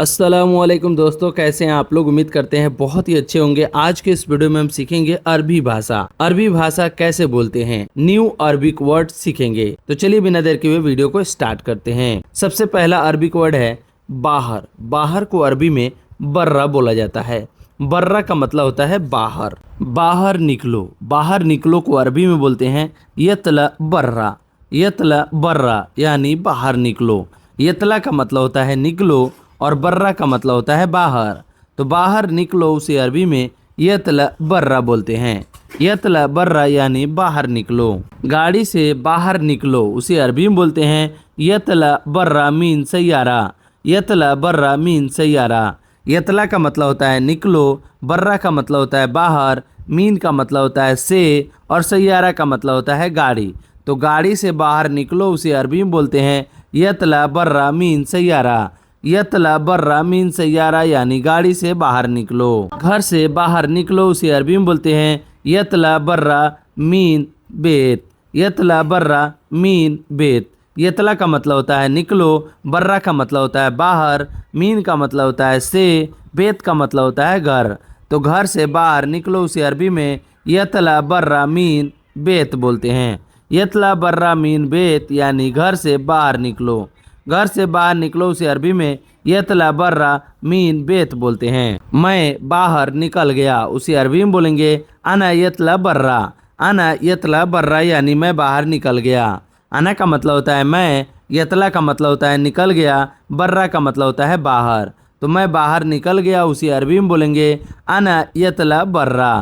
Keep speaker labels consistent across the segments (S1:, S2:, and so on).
S1: अस्सलामुअलैकुम दोस्तों, कैसे हैं आप लोग। उम्मीद करते हैं बहुत ही अच्छे होंगे। आज के इस वीडियो में हम सीखेंगे अरबी भाषा। अरबी भाषा कैसे बोलते हैं, न्यू अरबिक वर्ड सीखेंगे। तो चलिए बिना देर के हुए वीडियो को स्टार्ट करते हैं। सबसे पहला अरबिक वर्ड है बाहर। बाहर को अरबी में बर्रा बोला जाता है। बर्रा का मतलब होता है बाहर। बाहर निकलो। बाहर निकलो को अरबी में बोलते हैं यतला बर्रा। यतला बर्रा यानी बाहर निकलो। यतला का मतलब होता है निकलो और बर्रा का मतलब होता है बाहर। तो बाहर निकलो उसे अरबी में यतला बर्रा बोलते हैं। यतला बर्रा यानी बाहर निकलो। गाड़ी से बाहर निकलो उसे अरबी में बोलते हैं यतला बर्रा मीन सैयारा। यतला बर्रा मीन सैयारा। यतला का मतलब होता है निकलो, बर्रा का मतलब होता है बाहर, मीन का मतलब होता है से और सैयारा का मतलब होता है गाड़ी। तो गाड़ी से बाहर निकलो उसे अरबी में बोलते हैं यतला बर्रा मीन सैयारा। यतला बर्रा मीन सैयारा यानी गाड़ी से बाहर निकलो। घर से बाहर निकलो उसे अरबी में बोलते हैं यतला बर्रा मीन बेत। यतला बर्रा मीन बेत। यतला का मतलब होता है निकलो, बर्रा का मतलब होता है बाहर, मीन का मतलब होता है से, बेत का मतलब होता है घर। तो घर से बाहर निकलो उसे अरबी में यतला बर्रा मीन बेत बोलते हैं। यतला बर्रा मीन बेत यानी घर से बाहर निकलो। घर से बाहर निकलो उसे अरबी में यतला बर्रा मीन बेत बोलते हैं। मैं बाहर निकल गया उसे अरबी में बोलेंगे अना यतला बर्रा। अना यतला बर्रा यानी मैं बाहर निकल गया। अना का मतलब होता है मैं, यतला का मतलब होता है निकल गया, बर्रा का मतलब होता है बाहर। तो मैं बाहर निकल गया उसे अरबी में बोलेंगे अना यतला बर्रा।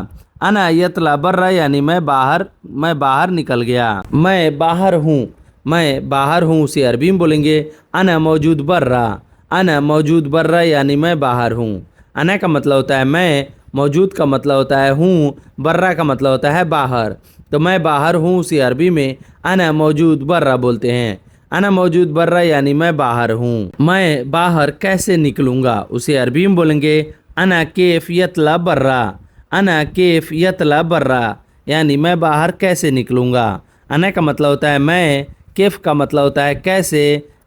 S1: अना यतला बर्रा यानी मैं बाहर निकल गया। मैं बाहर हूँ। मैं बाहर हूँ उसे अरबी में बोलेंगे अना मौजूद बर्रा। अना मौजूद बर्रा यानी मैं बाहर हूँ। अना का मतलब होता है मैं, मौजूद का मतलब होता है हूँ, बर्रा का मतलब होता है बाहर। तो मैं बाहर हूँ उसे अरबी में अना मौजूद बर्रा बोलते हैं। अना मौजूद बर्रा यानी मैं बाहर हूँ। मैं बाहर कैसे निकलूँगा उसे अरबी में बोलेंगे अना केफ यतला बर्रा। अना केफ यतला बर्रा यानी मैं बाहर कैसे निकलूँगा। अना का मतलब होता है मैं, केफ का मतलब होता है कैसे,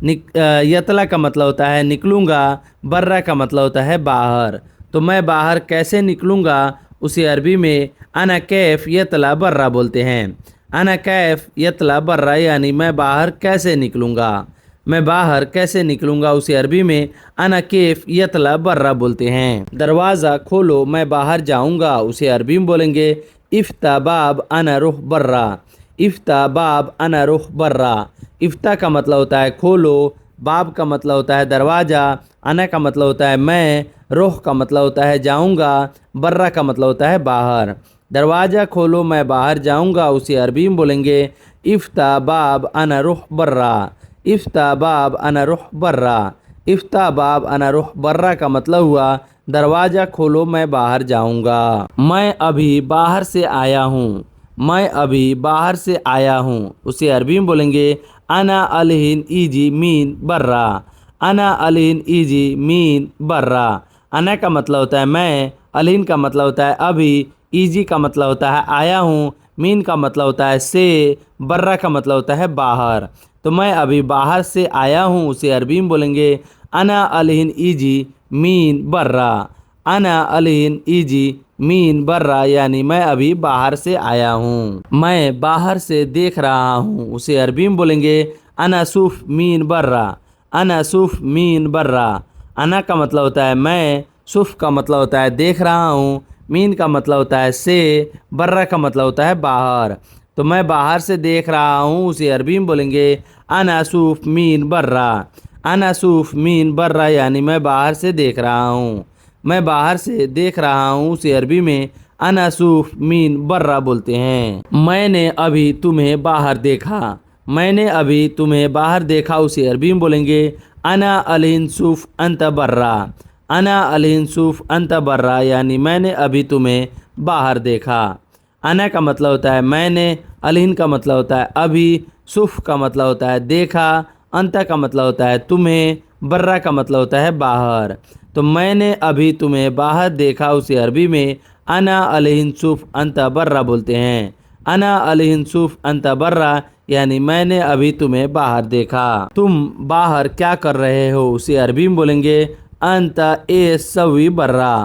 S1: यतला का मतलब होता है निकलूँगा, बर्रा का मतलब होता है बाहर। तो मैं बाहर कैसे निकलूँगा उसे अरबी में अना कैफ यतला बर्रा बोलते हैं। अना कैफ यतला बर्रा यानी मैं बाहर कैसे निकलूँगा। मैं बाहर कैसे निकलूँगा उसे अरबी में अना केफ यतला बर्रा बोलते हैं। दरवाज़ा खोलो मैं बाहर जाऊँगा उसे अरबी में बोलेंगे इफ्ता बाब अना रुख बर्रा। इफ्ता बाब अना रुख बर्रा। इफ्ता का मतलब होता है खोलो, बाब का मतलब होता है दरवाज़ा, अना का मतलब होता है मैं, रुख का मतलब होता है जाऊँगा, बर्रा का मतलब होता है बाहर। दरवाज़ा खोलो मैं बाहर जाऊँगा उसे अरबी में बोलेंगे इफ्ता बाब अना रुख बर्रा। इफ्ता बाब अना रुख बर्रा। इफ्ता बाब अना रुख बर्रा का मतलब हुआ दरवाज़ा खोलो मैं बाहर जाऊँगा। मैं अभी बाहर से आया हूँ। मैं अभी बाहर से आया हूँ उसे अरबी में बोलेंगे अना अलहिन ईजी मीन बर्रा। अना अलहिन ईजी मीन बर्रा। अना का मतलब होता है मैं, अलहिन का मतलब होता है अभी, ईजी का मतलब होता है आया हूँ, मीन का मतलब होता है से, बर्रा का मतलब होता है बाहर। तो मैं अभी बाहर से आया हूँ उसे अरबी में बोलेंगे अना अलहिन ईजी मीन बर्रा। अना अलहिन ईजी मीन बर्रा यानी मैं अभी बाहर से आया हूँ। मैं बाहर से देख रहा हूँ उसे अरबी में बोलेंगे अना सूफ मीन बर्रा। अना सूफ मीन बर्रा। अना का मतलब होता है मैं, सूफ का मतलब होता है देख रहा हूँ, मीन का मतलब होता है से, बर्रा का मतलब होता है बाहर। तो मैं बाहर से देख रहा हूँ उसे अरबी में बोलेंगे अना सूफ मीन बर्रा। अना सूफ मीन बर्रा यानी मैं बाहर से देख रहा हूँ। मैं बाहर से देख रहा हूँ उसे अरबी में अना सूफ मीन बर्रा बोलते हैं। मैंने अभी तुम्हें बाहर देखा। मैंने अभी तुम्हें बाहर देखा उसे अरबी में बोलेंगे अना अलहिन सूफ अंत बर्रा। अना अलहिन सूफ अंत बर्रा यानी मैंने अभी तुम्हें बाहर देखा। अना का मतलब होता है मैंने, अलहिन का मतलब होता है अभी, सूफ का मतलब होता है देखा, अंत का मतलब होता है तुम्हें, बर्रा का मतलब होता है बाहर। तो मैंने अभी तुम्हें बाहर देखा उसे अरबी में अना अलहिन सूफ अंत बर्रा बोलते हैं। अना अलहिन सूफ अंत बर्रा यानी मैंने अभी तुम्हें बाहर देखा। तुम बाहर क्या कर रहे हो उसे अरबी में बोलेंगे अंत ए सवी बर्रा।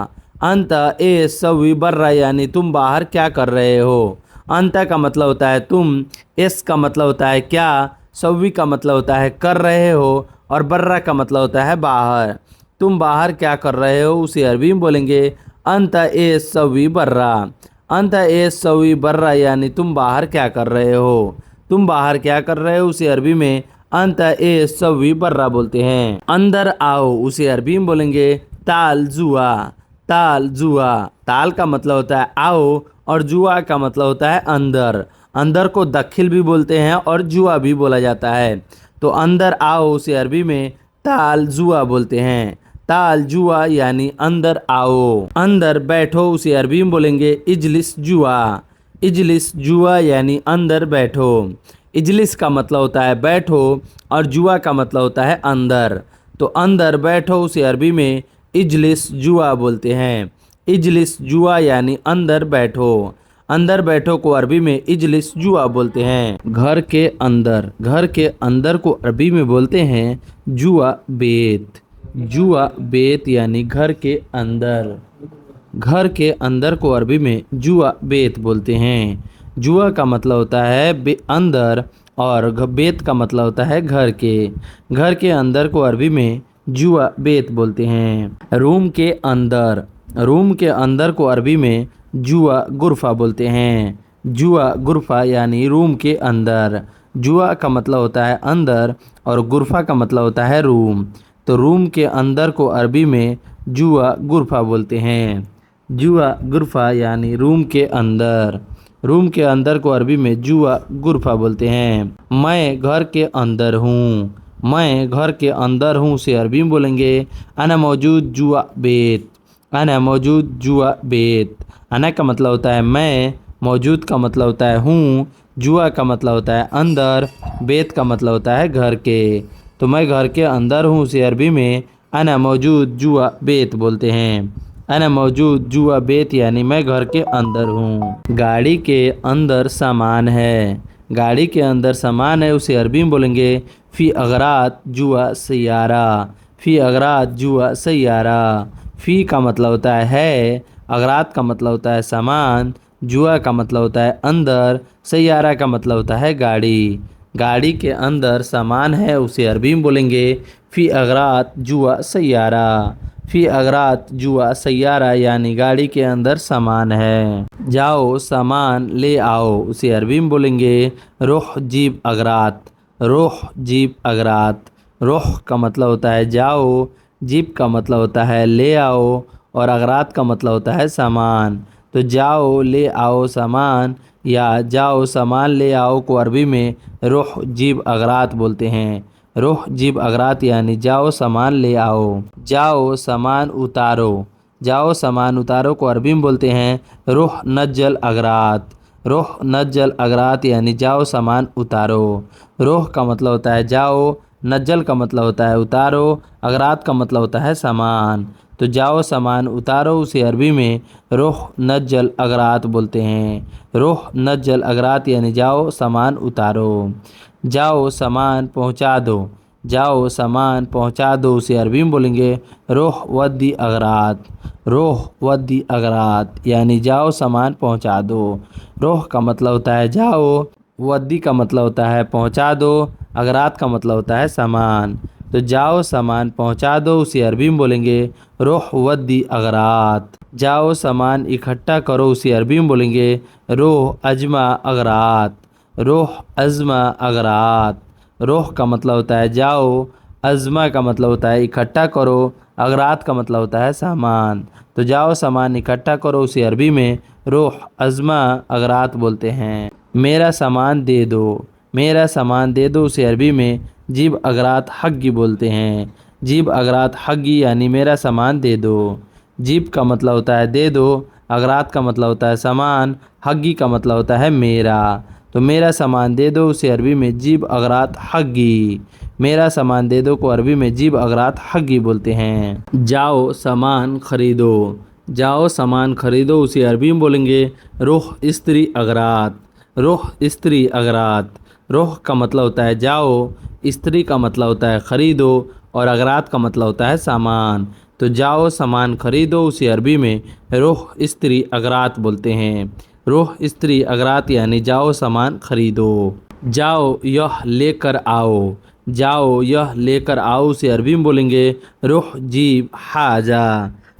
S1: अंत ए सवी बर्रा यानी तुम बाहर क्या कर रहे हो। अंत का मतलब होता है तुम, एस का मतलब होता है क्या, सवी का मतलब होता है कर रहे हो, और बर्रा का मतलब होता है बाहर। तुम बाहर क्या कर रहे हो उसे अरबी में बोलेंगे अंत ए सवी बर्रा। अंत ए सवी बर्रा यानी तुम बाहर क्या कर रहे हो। तुम बाहर क्या कर रहे हो उसे अरबी में अंत ए सवी बर्रा बोलते हैं। अंदर आओ उसे अरबी में बोलेंगे ताल जुआ। ताल जुआ, ताल का मतलब होता है आओ, और जुआ का मतलब होता है अंदर। अंदर को दखिल भी बोलते हैं और जुआ भी बोला जाता है। तो अंदर आओ उसे अरबी में ताल जुआ बोलते हैं। ताल जुआ यानी अंदर आओ। अंदर बैठो उसे अरबी में बोलेंगे इजलिस जुआ। इजलिस जुआ यानी अंदर बैठो। इजलिस का मतलब होता है बैठो, और जुआ का मतलब होता है अंदर। तो अंदर बैठो उसे अरबी में इजलिस जुआ बोलते हैं। इजलिस जुआ यानी अंदर बैठो। अंदर बैठो को अरबी में इजलिस जुआ बोलते हैं। घर के अंदर, घर के अंदर को अरबी में बोलते हैं जुआ बेत। जुआ बेत यानी घर के अंदर। घर के अंदर को अरबी में जुआ बेत बोलते हैं। जुआ का मतलब होता है अंदर, और बेत का मतलब होता है घर के। घर के अंदर को अरबी में जुआ बेत बोलते हैं। रूम के अंदर, रूम के अंदर को अरबी में जुआ गुरफा बोलते हैं। जुआ गुरफा यानी रूम के अंदर। जुआ का मतलब होता है अंदर, और गुरफा का मतलब होता है रूम। तो रूम के अंदर को अरबी में जुआ गुरफा बोलते हैं। जुआ गुरफा यानी रूम के अंदर। रूम के अंदर को अरबी में जुआ गुरफा बोलते हैं। मैं घर के अंदर हूँ। मैं घर के अंदर हूँ से अरबी में बोलेंगे अना मौजूद जुआ बेत। अना मौजूद जुआ बेत। अना का मतलब होता है मैं, मौजूद का मतलब होता है हूँ, जुआ का मतलब होता है अंदर, बेत का मतलब होता है घर के। तो मैं घर के अंदर हूँ से अरबी में अना मौजूद जुआ बेत बोलते हैं। अना मौजूद जुआ बेत यानी मैं घर के अंदर हूँ। गाड़ी के अंदर सामान है। गाड़ी के अंदर सामान है उसे अरबी में बोलेंगे फ़ी अगरात जुआ सैयारा। फ़ी अगरात जुआ सैयारा। फ़ी का मतलब होता है, अगरात का मतलब होता है सामान, जुआ का मतलब होता है अंदर, सैयारा का मतलब होता है गाड़ी। गाड़ी के अंदर सामान है उसे अरबी में बोलेंगे फ़ी अगरात जुआ सैयारा। फ़ी अगरात जुआ सैयारा यानी गाड़ी के अंदर सामान है। जाओ सामान ले आओ उसे अरबी में बोलेंगे रोह जीब अगरात। रोह जीब अगरात। रोह का मतलब होता है जाओ, जीब का मतलब होता है ले आओ, और अगरात का मतलब होता है सामान। तो जाओ ले आओ सामान या जाओ सामान ले आओ को अरबी में रोह जीब अगरात बोलते हैं। रोह जीब अगरात यानी जाओ सामान ले आओ। जाओ सामान उतारो। जाओ सामान उतारो को अरबी में बोलते हैं रोह नज्जल अगरात। रोह नज्जल अगरात यानी जाओ सामान उतारो। रोह का मतलब होता है जाओ, नज्जल का मतलब होता है उतारो, अगरात का मतलब होता है सामान। तो जाओ सामान उतारो उसे अरबी में रोह नज्जल अगरात बोलते हैं। रोह नज्जल अगरात यानी जाओ सामान उतारो। जाओ सामान पहुंचा दो। जाओ सामान पहुंचा दो उसे अरबी में बोलेंगे रोह वद्दी अगरात। रोह वद्दी अगरात यानी जाओ सामान पहुंचा दो। रोह का मतलब होता है जाओ, वद्दी का मतलब होता है पहुंचा दो, अगरात का मतलब होता है सामान। तो जाओ सामान पहुंचा दो उसे अरबी में बोलेंगे रोह वद्दी अगरात। जाओ सामान इकट्ठा करो उसे अरबी में बोलेंगे रोह अजमा अगरात। रोह अजमा अगरात। रोह का मतलब होता है जाओ, अजमा का मतलब होता है इकट्ठा करो, अगरात का मतलब होता है सामान। तो जाओ सामान इकट्ठा करो उसे अरबी में रोह अजमा अगरात बोलते हैं। मेरा सामान दे दो। मेरा सामान दे दो उसे अरबी में जीब अगरात हग्गी बोलते हैं। जीब अगरात हग्गी यानी मेरा सामान दे दो। जीब का मतलब होता है दे दो, अगरात का मतलब होता है सामान, हग्गी का मतलब होता है मेरा। तो मेरा सामान दे दो उसे अरबी में जीब अगरात हग्गी। मेरा सामान दे दो को अरबी में जीब अगरात हग्गी बोलते हैं। जाओ सामान खरीदो। जाओ सामान खरीदो उसे अरबी में बोलेंगे रोह स्त्री अगरात। रोह स्त्री अगरात। रोह का मतलब होता है जाओ, स्त्री का मतलब होता है खरीदो, और अगरात का मतलब होता है सामान। तो जाओ सामान खरीदो उसे अरबी में रोह स्त्री अगरात बोलते हैं। रोह स्त्री अगरात यानी जाओ सामान खरीदो। जाओ यह लेकर आओ। जाओ यह लेकर आओ उसे अरबी में बोलेंगे रोह जीब हाजा।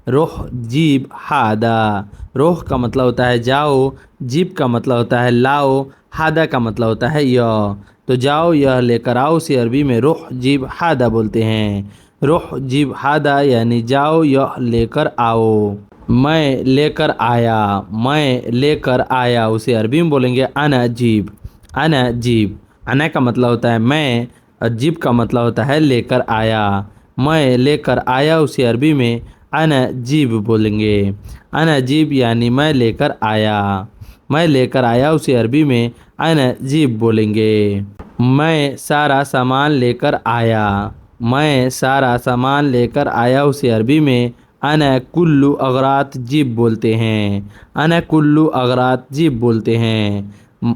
S1: रोह जीब हादा। रोह का मतलब होता है जाओ, जीब का मतलब होता है लाओ, हादा का मतलब होता है यह। तो जाओ यह लेकर आओ उसे अरबी में रोह जीब हादा बोलते हैं। रोह जीब हादा यानी जाओ यह लेकर आओ। मैं लेकर आया। मैं लेकर आया उसे अरबी में बोलेंगे अना जीब। अना जीब। अना का मतलब होता है मैं और जीब का मतलब होता है लेकर आया। मैं लेकर आया उसे अरबी में अना जीब बोलेंगे। अना जीब यानी मैं लेकर आया। मैं लेकर आया उसे अरबी में अना जीब बोलेंगे। मैं सारा सामान लेकर आया। मैं सारा सामान लेकर आया उसे अरबी में अना कुल्लू अगरात जीब बोलते हैं। अना कुल्लू अगरात जीब बोलते हैं।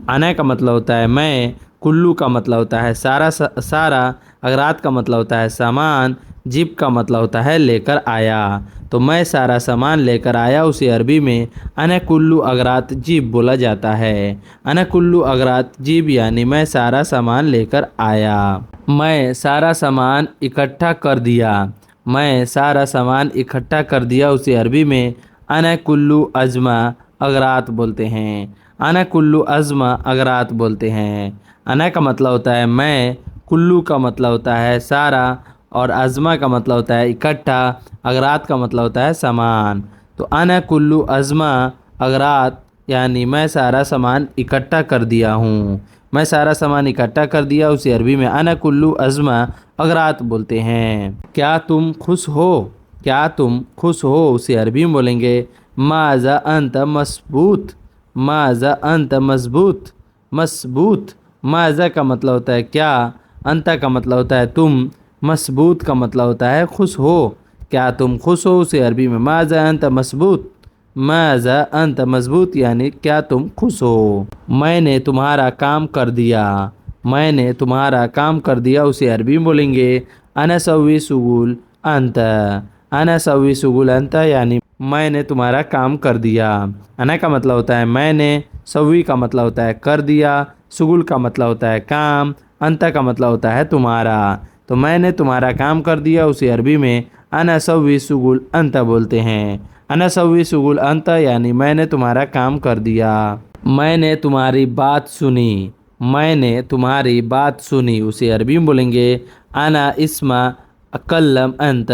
S1: अना का मतलब होता है मैं, कुल्लू का मतलब होता है सारा, सारा अगरात का मतलब होता है सामान, जीप का मतलब होता है लेकर आया। तो मैं सारा सामान लेकर आया उसे अरबी में अना कुल्लू अगरात जीप बोला जाता है। अना कुल्लू अगरात जीप यानी मैं सारा सामान लेकर आया। मैं सारा सामान इकट्ठा कर दिया। मैं सारा सामान इकट्ठा कर दिया उसे अरबी में अना कुल्लू अजमा अगरात बोलते हैं। अना कुल्लू अजमा अगरात बोलते हैं। अना का मतलब होता है मैं, कुल्लू का मतलब होता है सारा और अजमा का मतलब होता है इकट्ठा, अगरात का मतलब होता है सामान। तो अना कुल्लू अजमा अगरात यानी मैं सारा सामान इकट्ठा कर दिया हूँ। मैं सारा सामान इकट्ठा कर दिया उसे अरबी में अना कुल्लू अजमा अगरात बोलते हैं। क्या तुम खुश हो? क्या तुम खुश हो उसे अरबी में बोलेंगे माजा अंत मजबूत। माजा अंत मजबूत। मजबूत। माजा का मतलब होता है क्या, अंता का मतलब होता है तुम, मजबूत का मतलब होता है खुश हो। क्या तुम खुश हो उसे अरबी में माजा अंत मजबूत। माजा अंत मजबूत यानी क्या तुम खुश हो। मैंने तुम्हारा काम कर दिया। मैंने तुम्हारा काम कर दिया उसे अरबी में बोलेंगे अना सवी सुगुल अंत। अना सवी सुगुल अंत यानी मैंने तुम्हारा काम कर दिया। अना का मतलब होता है मैंने, सवी का मतलब होता है कर दिया, सुगुल का मतलब होता है काम, अंत का मतलब होता है तुम्हारा। तो मैंने तुम्हारा काम कर दिया उसे अरबी में अना सवी सुगुल अंत बोलते हैं। अना सवी सुगुल अंत यानी मैंने तुम्हारा काम कर दिया। मैंने तुम्हारी बात सुनी। मैंने तुम्हारी बात सुनी उसे अरबी में बोलेंगे अना इस्मा कल्लम अंत।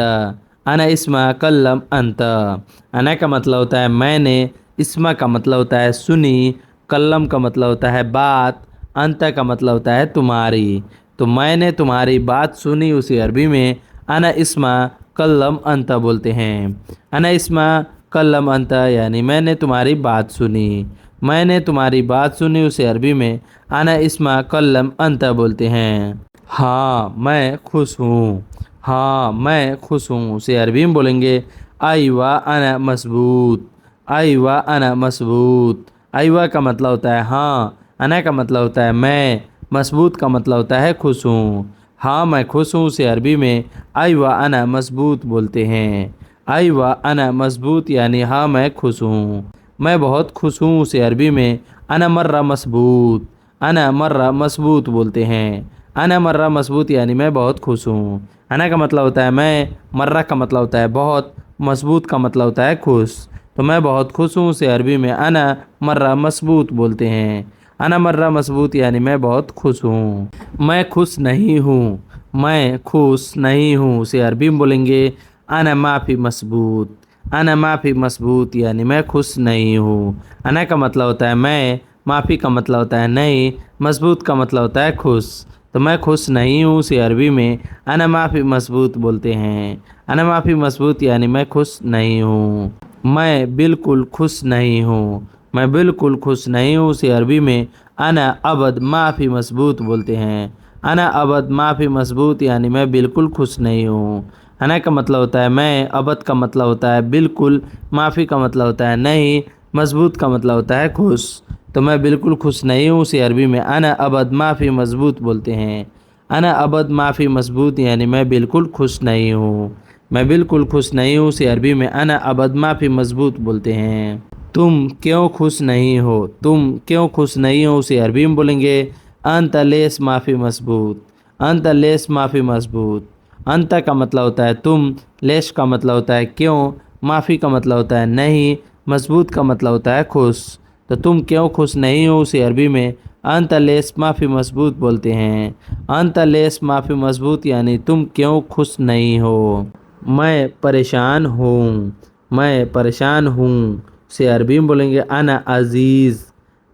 S1: अना इस्मा कल्लम अंत। अना का मतलब होता है मैंने, इस्मा का मतलब होता है सुनी, कल्लम का मतलब होता है बात, अंत का मतलब होता है तुम्हारी। तो मैंने तुम्हारी बात सुनी उसे अरबी में अना इस्मा कल्लम अंत बोलते हैं। अना इस्मा कल्लम अंत यानी मैंने तुम्हारी बात सुनी। मैंने तुम्हारी बात सुनी उसे अरबी में अना इस्मा कल्लम अंत बोलते हैं। हाँ मैं खुश हूँ। हाँ मैं खुश हूँ उसे अरबी में बोलेंगे आईवा अना मजबूत। आईवा अना मजबूत। आईवा का मतलब होता है हाँ, अना का मतलब होता है मैं, मजबूत का मतलब होता है खुश हूँ। हाँ मैं खुश हूँ उसे अरबी में आईवा अना मजबूत बोलते हैं। आईवा अना मजबूत यानी हाँ मैं खुश हूँ। मैं बहुत खुश हूँ उसे अरबी में अना मर्रा मजबूत। अना मर्रा मजबूत बोलते हैं। अना मर्रा मजबूत यानी मैं बहुत खुश हूँ। अना का मतलब होता है मैं, मर्रा का मतलब होता है बहुत, मजबूत का मतलब होता है खुश। तो मैं बहुत खुश हूँ उसे अरबी में अना मर्रा मजबूत बोलते हैं। अना मर्रा मजबूत यानी मैं बहुत खुश हूँ। मैं खुश नहीं हूँ। मैं खुश नहीं हूँ उसे अरबी में बोलेंगे अना माफ़ी मजबूत। अना माफ़ी मजबूत यानी मैं खुश नहीं हूँ। अना का मतलब होता है मैं, माफ़ी का मतलब होता है नहीं, मजबूत का मतलब होता है खुश। तो मैं खुश नहीं हूँ उसे अरबी में अना माफ़ी मजबूत बोलते हैं। अना माफ़ी मजबूत यानी मैं खुश नहीं हूँ। मैं बिल्कुल खुश नहीं हूँ। मैं बिल्कुल खुश नहीं हूँ उसे अरबी में अना अबद माफ़ी मजबूत बोलते हैं। अना अबद माफ़ी मजबूत यानी मैं बिल्कुल खुश नहीं हूँ। अना का मतलब होता है मैं, अबद का मतलब होता है बिल्कुल, माफ़ी का मतलब होता है नहीं, मजबूत का मतलब होता है खुश। तो मैं बिल्कुल खुश नहीं हूँ उसे अरबी में अना अबद माफ़ी मजबूत बोलते हैं। अना अबद माफ़ी मजबूत यानी मैं बिल्कुल खुश नहीं हूँ। मैं बिल्कुल खुश नहीं हूँ, उसे अरबी में अना अबद माफ़ी मजबूत बोलते हैं। तुम क्यों खुश नहीं हो, तुम क्यों खुश नहीं हो, उसे अरबी में बोलेंगे अंत लेस माफ़ी मजबूत, अंत लेस माफ़ी मजबूत। अंत का मतलब होता है तुम, लेस का मतलब होता है क्यों, माफ़ी का मतलब होता है नहीं, मजबूत का मतलब होता है खुश। तो तुम क्यों खुश नहीं हो, उसे अरबी में अंत लेस माफ़ी मजबूत बोलते हैं। अंत लेस माफ़ी मजबूत यानी तुम क्यों खुश नहीं हो। मैं परेशान हूँ, मैं परेशान हूँ, से अरबी में बोलेंगे अना अज़ीज़,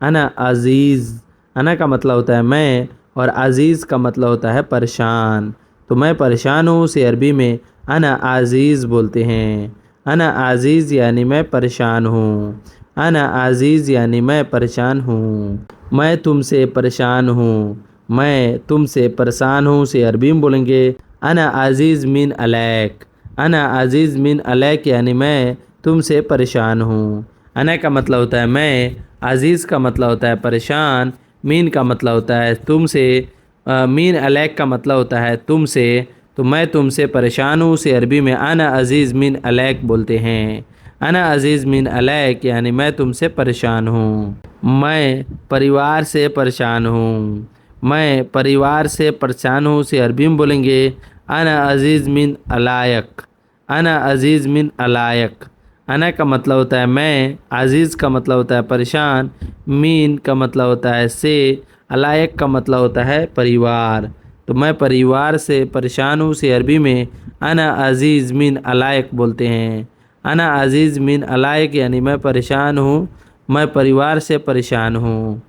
S1: अना अज़ीज़। अना का मतलब होता है मैं और अज़ीज़ का मतलब होता है परेशान। तो मैं परेशान हूँ, से अरबी में अना अज़ीज़ बोलते हैं। अना अज़ीज़ यानी मैं परेशान हूँ, अना अज़ीज़ यानी मैं परेशान हूँ। मैं तुमसे परेशान हूँ, मैं तुमसे परेशान हूँ, से अरबी में बोलेंगे अना अज़ीज़ मिन अलैक, अना अज़ीज़ मिन अलैक यानी मैं तुमसे परेशान हूँ। अना का मतलब होता है मैं, अज़ीज़ का मतलब होता है परेशान, मीन का मतलब होता है तुमसे, मीन अलैक का मतलब होता है तुमसे। तो मैं तुमसे परेशान हूँ, उसे अरबी में अना अज़ीज़ मिन अलैक बोलते हैं। अना अज़ीज़ मिन अलैक यानी मैं तुमसे परेशान हूँ। मैं परिवार से परेशान हूँ, मैं परिवार से परेशान हूँ, उसे अरबी में बोलेंगे अना अज़ीज़ मिन अलायक, अना अज़ीज़ मिन अलायक। अना का मतलब होता है मैं, अज़ीज़ का मतलब होता है परेशान, मीन का मतलब होता है से, अलायक का मतलब होता है परिवार। तो मैं परिवार से परेशान हूँ, से अरबी में अना अज़ीज़ मिन अलायक बोलते हैं। अना अज़ीज़ मिन अलायक यानी मैं परेशान हूँ, मैं परिवार से परेशान हूँ।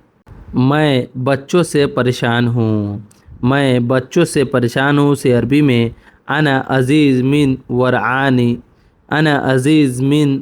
S1: मैं बच्चों से परेशान हूँ, मैं बच्चों से परेशान हूँ, से अरबी में अना अज़ीज़ मिन वरआनी, अना अज़ीज़ मिन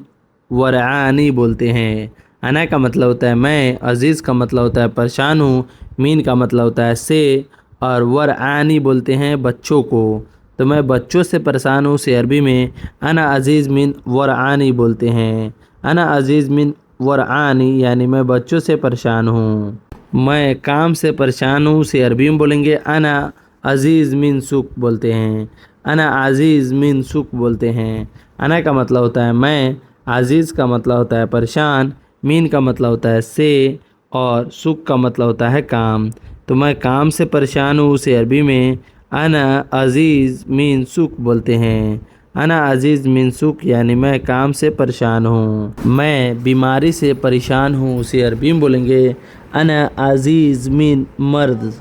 S1: वरआनी बोलते हैं। अना का मतलब होता है मैं, अज़ीज़ का मतलब होता है परेशान हूँ, मीन का मतलब होता है से, और वरआनी बोलते हैं बच्चों को। तो मैं बच्चों से परेशान हूँ, से अरबी में अना अज़ीज़ मिन वरआनी बोलते हैं। अना अज़ीज़ मिन वरआनी यानी मैं बच्चों से परेशान हूँ। मैं काम से परेशान हूँ, से अरबी में बोलेंगे अना अज़ीज़ मिन सुक बोलते हैं। अना अज़ीज़ मिन सुक बोलते हैं। अना का मतलब होता है मैं, अज़ीज़ का मतलब होता है परेशान, मीन का मतलब होता है से, और सुक का मतलब होता है काम। तो मैं काम से परेशान हूँ, से अरबी में अना अज़ीज़ मिन सुक बोलते हैं। अना अज़ीज़ मिन सुक यानी मैं काम से परेशान हूँ। मैं बीमारी से परेशान हूँ, उसे अरबी में बोलेंगे अना अज़ीज़ मिन मर्द,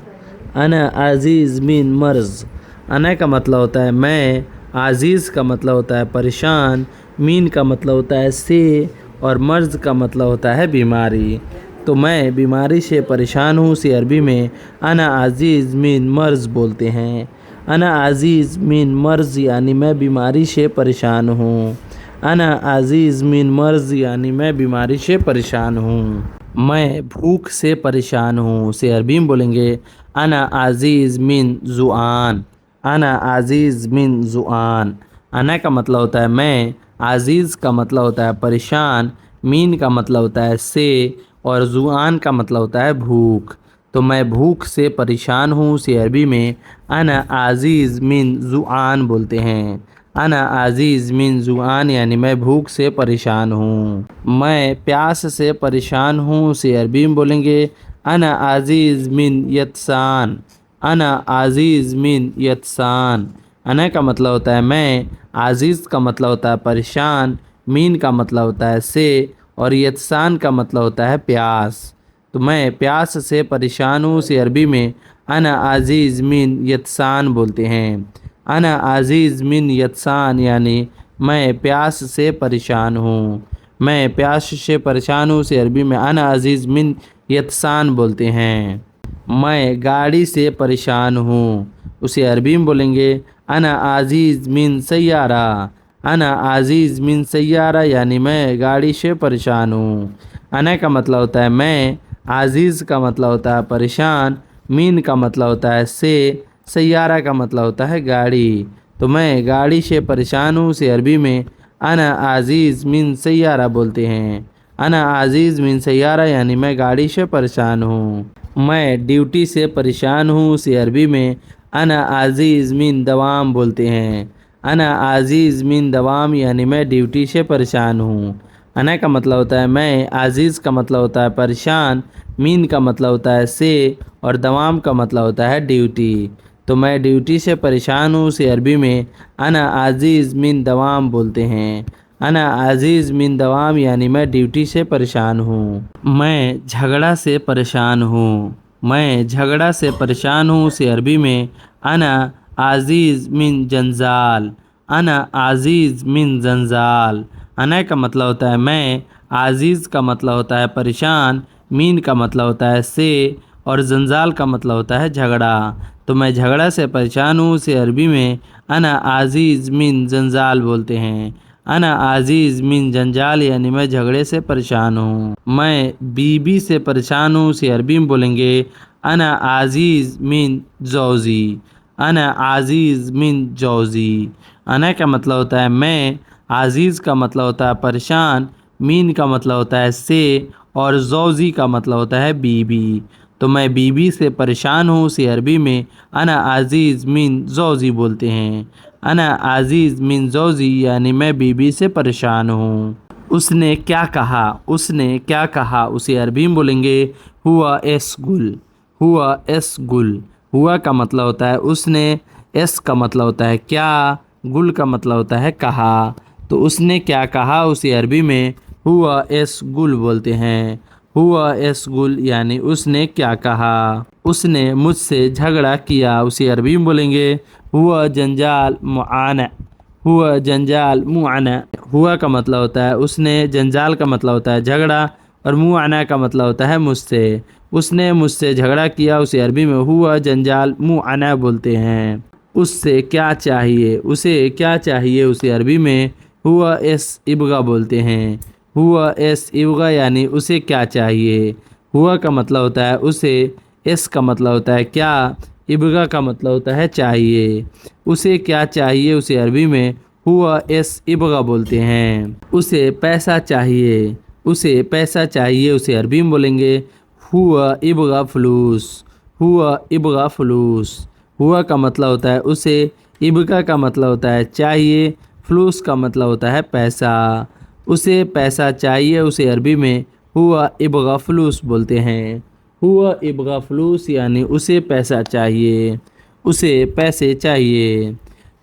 S1: अना अज़ीज़ मिन मर्ज़। अना का मतलब होता है मैं, अज़ीज़ का मतलब होता है परेशान, मीन का मतलब होता है से, और मर्ज़ का मतलब होता है बीमारी। तो मैं बीमारी से परेशान हूँ, से अरबी में अना अज़ीज़ मिन मर्ज़ बोलते हैं। अना अज़ीज़ मिन मर्ज़ यानी मैं बीमारी से परेशान हूँ। अना अज़ीज़ मिन मर्ज़ यानी मैं बीमारी से परेशान हूँ। मैं भूख से परेशान हूँ, से अरबी में बोलेंगे अना अज़ीज़ मिन ज़ुआन, अना अज़ीज़ मिन ज़ुआन। अना का मतलब होता है मैं, अज़ीज़ का मतलब होता है परेशान, मीन का मतलब होता है से, और ज़ुआन का मतलब होता है भूख। तो मैं भूख से परेशान हूँ, से अरबी में अना अज़ीज़ मिन ज़ुआन बोलते हैं। अना अज़ीज़ मिन ज़ुआन यानी मैं भूख से परेशान हूँ। मैं प्यास से परेशान हूँ, से अरबी में बोलेंगे अना अज़ीज़ मिन यत्सान, अना अज़ीज़ मिन यत्सान। अना का मतलब होता है मैं, अज़ीज़ का मतलब होता है परेशान, मीन का मतलब होता है से, और यत्सान का मतलब होता है प्यास। तो मैं प्यास से परेशान हूँ, से अरबी में अना अज़ीज़ मिन यत्सान बोलते हैं। अना अज़ीज़ मिन यत्सान यानी मैं प्यास से परेशान हूँ। मैं प्यास से परेशान हूँ, से अरबी में अना अज़ीज़ मिन यत्सान बोलते हैं। मैं गाड़ी से परेशान हूँ, उसे अरबी में बोलेंगे अना अज़ीज़ मिन सैयारा, अना अज़ीज़ मिन सैयारा यानी मैं गाड़ी से परेशान हूँ। अना का मतलब होता है मैं, अज़ीज़ का मतलब होता है परेशान, मीन का मतलब होता है से, सैयारा का मतलब होता है गाड़ी। तो मैं गाड़ी से परेशान हूँ, से अरबी में अना अज़ीज़ मिन सैयारा बोलते हैं। अना अज़ीज़ मिन सैयारा यानी मैं गाड़ी से परेशान हूँ। मैं ड्यूटी से परेशान हूँ, से अरबी में अना अज़ीज़ मिन दवाम बोलते हैं। अना आज़ीज़ मिन दवाम यानी मैं ड्यूटी से परेशान हूँ। अना का मतलब होता है मैं, आज़ीज़ का मतलब होता है परेशान, मीन का मतलब होता है से, और दवाम का मतलब होता है ड्यूटी। तो मैं ड्यूटी से परेशान हूँ उसे अरबी में अना आज़ीज़ मिन दवाम बोलते हैं। अना आज़ीज़ मिन दवाम यानी मैं ड्यूटी से परेशान हूँ। मैं झगड़ा से परेशान हूँ। मैं झगड़ा से परेशान हूँ उसे अरबी में अना आज़ीज़ मिन जंजाल। अना आज़ीज़ मिन जंजाल। अना का मतलब होता है मैं, आज़ीज़ का मतलब होता है परेशान, मीन का मतलब होता है से, और जंजाल का मतलब होता है झगड़ा। तो मैं झगड़ा से परेशान हूँ उसे अरबी में अना आज़ीज़ मिन जंजाल बोलते हैं। अना आज़ीज़ मिन जंजाल यानी मैं झगड़े से परेशान हूँ। मैं बीबी से परेशान हूँ उसे अरबी में बोलेंगे अना आज़ीज़ मिन जौज़ी। अना आज़ीज़ मिन जौज़ी। अना का मतलब होता है मैं, आज़ीज़ का मतलब होता है परेशान, मीन का मतलब होता है से, और जौज़ी का मतलब होता है बीबी। तो मैं बीबी से परेशान हूँ उसे अरबी में अना आज़ीज़ मिन जौज़ी बोलते हैं। अना आज़ीज़ मिन जौज़ी यानी मैं बीबी से परेशान हूँ। उसने क्या कहा। उसने क्या कहा उसे अरबी में बोलेंगे हुआ एस गुल। हुआ एस गुल। हुआ का मतलब होता है उसने, एस का मतलब होता है क्या, गुल का मतलब होता है कहा। तो उसने क्या कहा उसे अरबी में हुआ एस गुल बोलते हैं। हुआ एस गुल यानी उसने क्या कहा। उसने मुझसे झगड़ा किया उसे अरबी में बोलेंगे हुआ जंजाल मुआना। हुआ जंजाल मुआना। हुआ का मतलब होता है उसने, जंजाल का मतलब होता है झगड़ा, और मुआना का मतलब होता है मुझसे। उसने मुझसे झगड़ा किया उसे अरबी में हुआ जंजाल मुआना बोलते हैं। उससे क्या चाहिए। उसे क्या चाहिए उसे अरबी में हुआ एस इबगा बोलते हैं। हुआ एस इबगा यानी उसे क्या चाहिए। हुआ का मतलब होता है उसे, एस का मतलब होता है क्या, इबगा का मतलब होता है चाहिए। उसे क्या चाहिए उसे अरबी में हुआ एस इबगा बोलते हैं। उसे पैसा चाहिए। उसे पैसा चाहिए उसे अरबी में बोलेंगे हुआ इबगा फलूस। हुआ इबगा फलूस। हुआ का मतलब होता है उसे, इबगा का मतलब होता है चाहिए, फ्लूस का मतलब होता है पैसा। उसे पैसा चाहिए उसे अरबी में हुआ इबगा फलूस बोलते हैं। हुआ इबगा फलूस यानी उसे पैसा चाहिए। उसे पैसे चाहिए।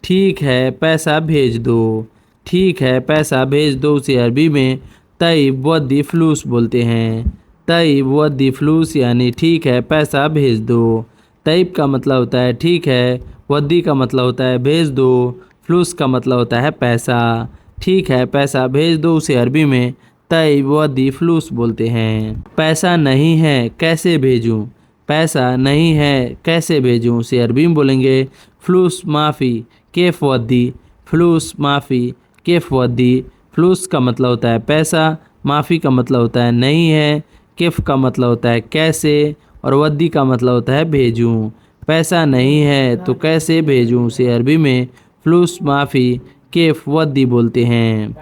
S1: ठीक है पैसा भेज दो। ठीक है पैसा भेज दो उसे अरबी में तयब वद्दी फ्लूस बोलते हैं। तयब वद्दी फ्लूस यानी ठीक है पैसा भेज दो। तयब का मतलब होता है ठीक है, वद्दी का मतलब होता है भेज दो, फ्लूस का मतलब होता है पैसा। ठीक है पैसा भेज दो उसे अरबी में तयब वद्दी फ्लूस बोलते हैं। पैसा नहीं है कैसे भेजूं। पैसा नहीं है कैसे भेजूं उसे अरबी में बोलेंगे फ्लूस माफ़ी केफ वद्दी। फ्लूस माफ़ी केफ वद्दी। फ्लूस का मतलब होता है पैसा, माफ़ी का मतलब होता है नहीं है, केफ का मतलब होता है कैसे, और वद्दी का मतलब होता है भेजूं। पैसा नहीं है तो कैसे भेजूं उसे अरबी में फ्लूस माफ़ी केफ वद्दी बोलते हैं।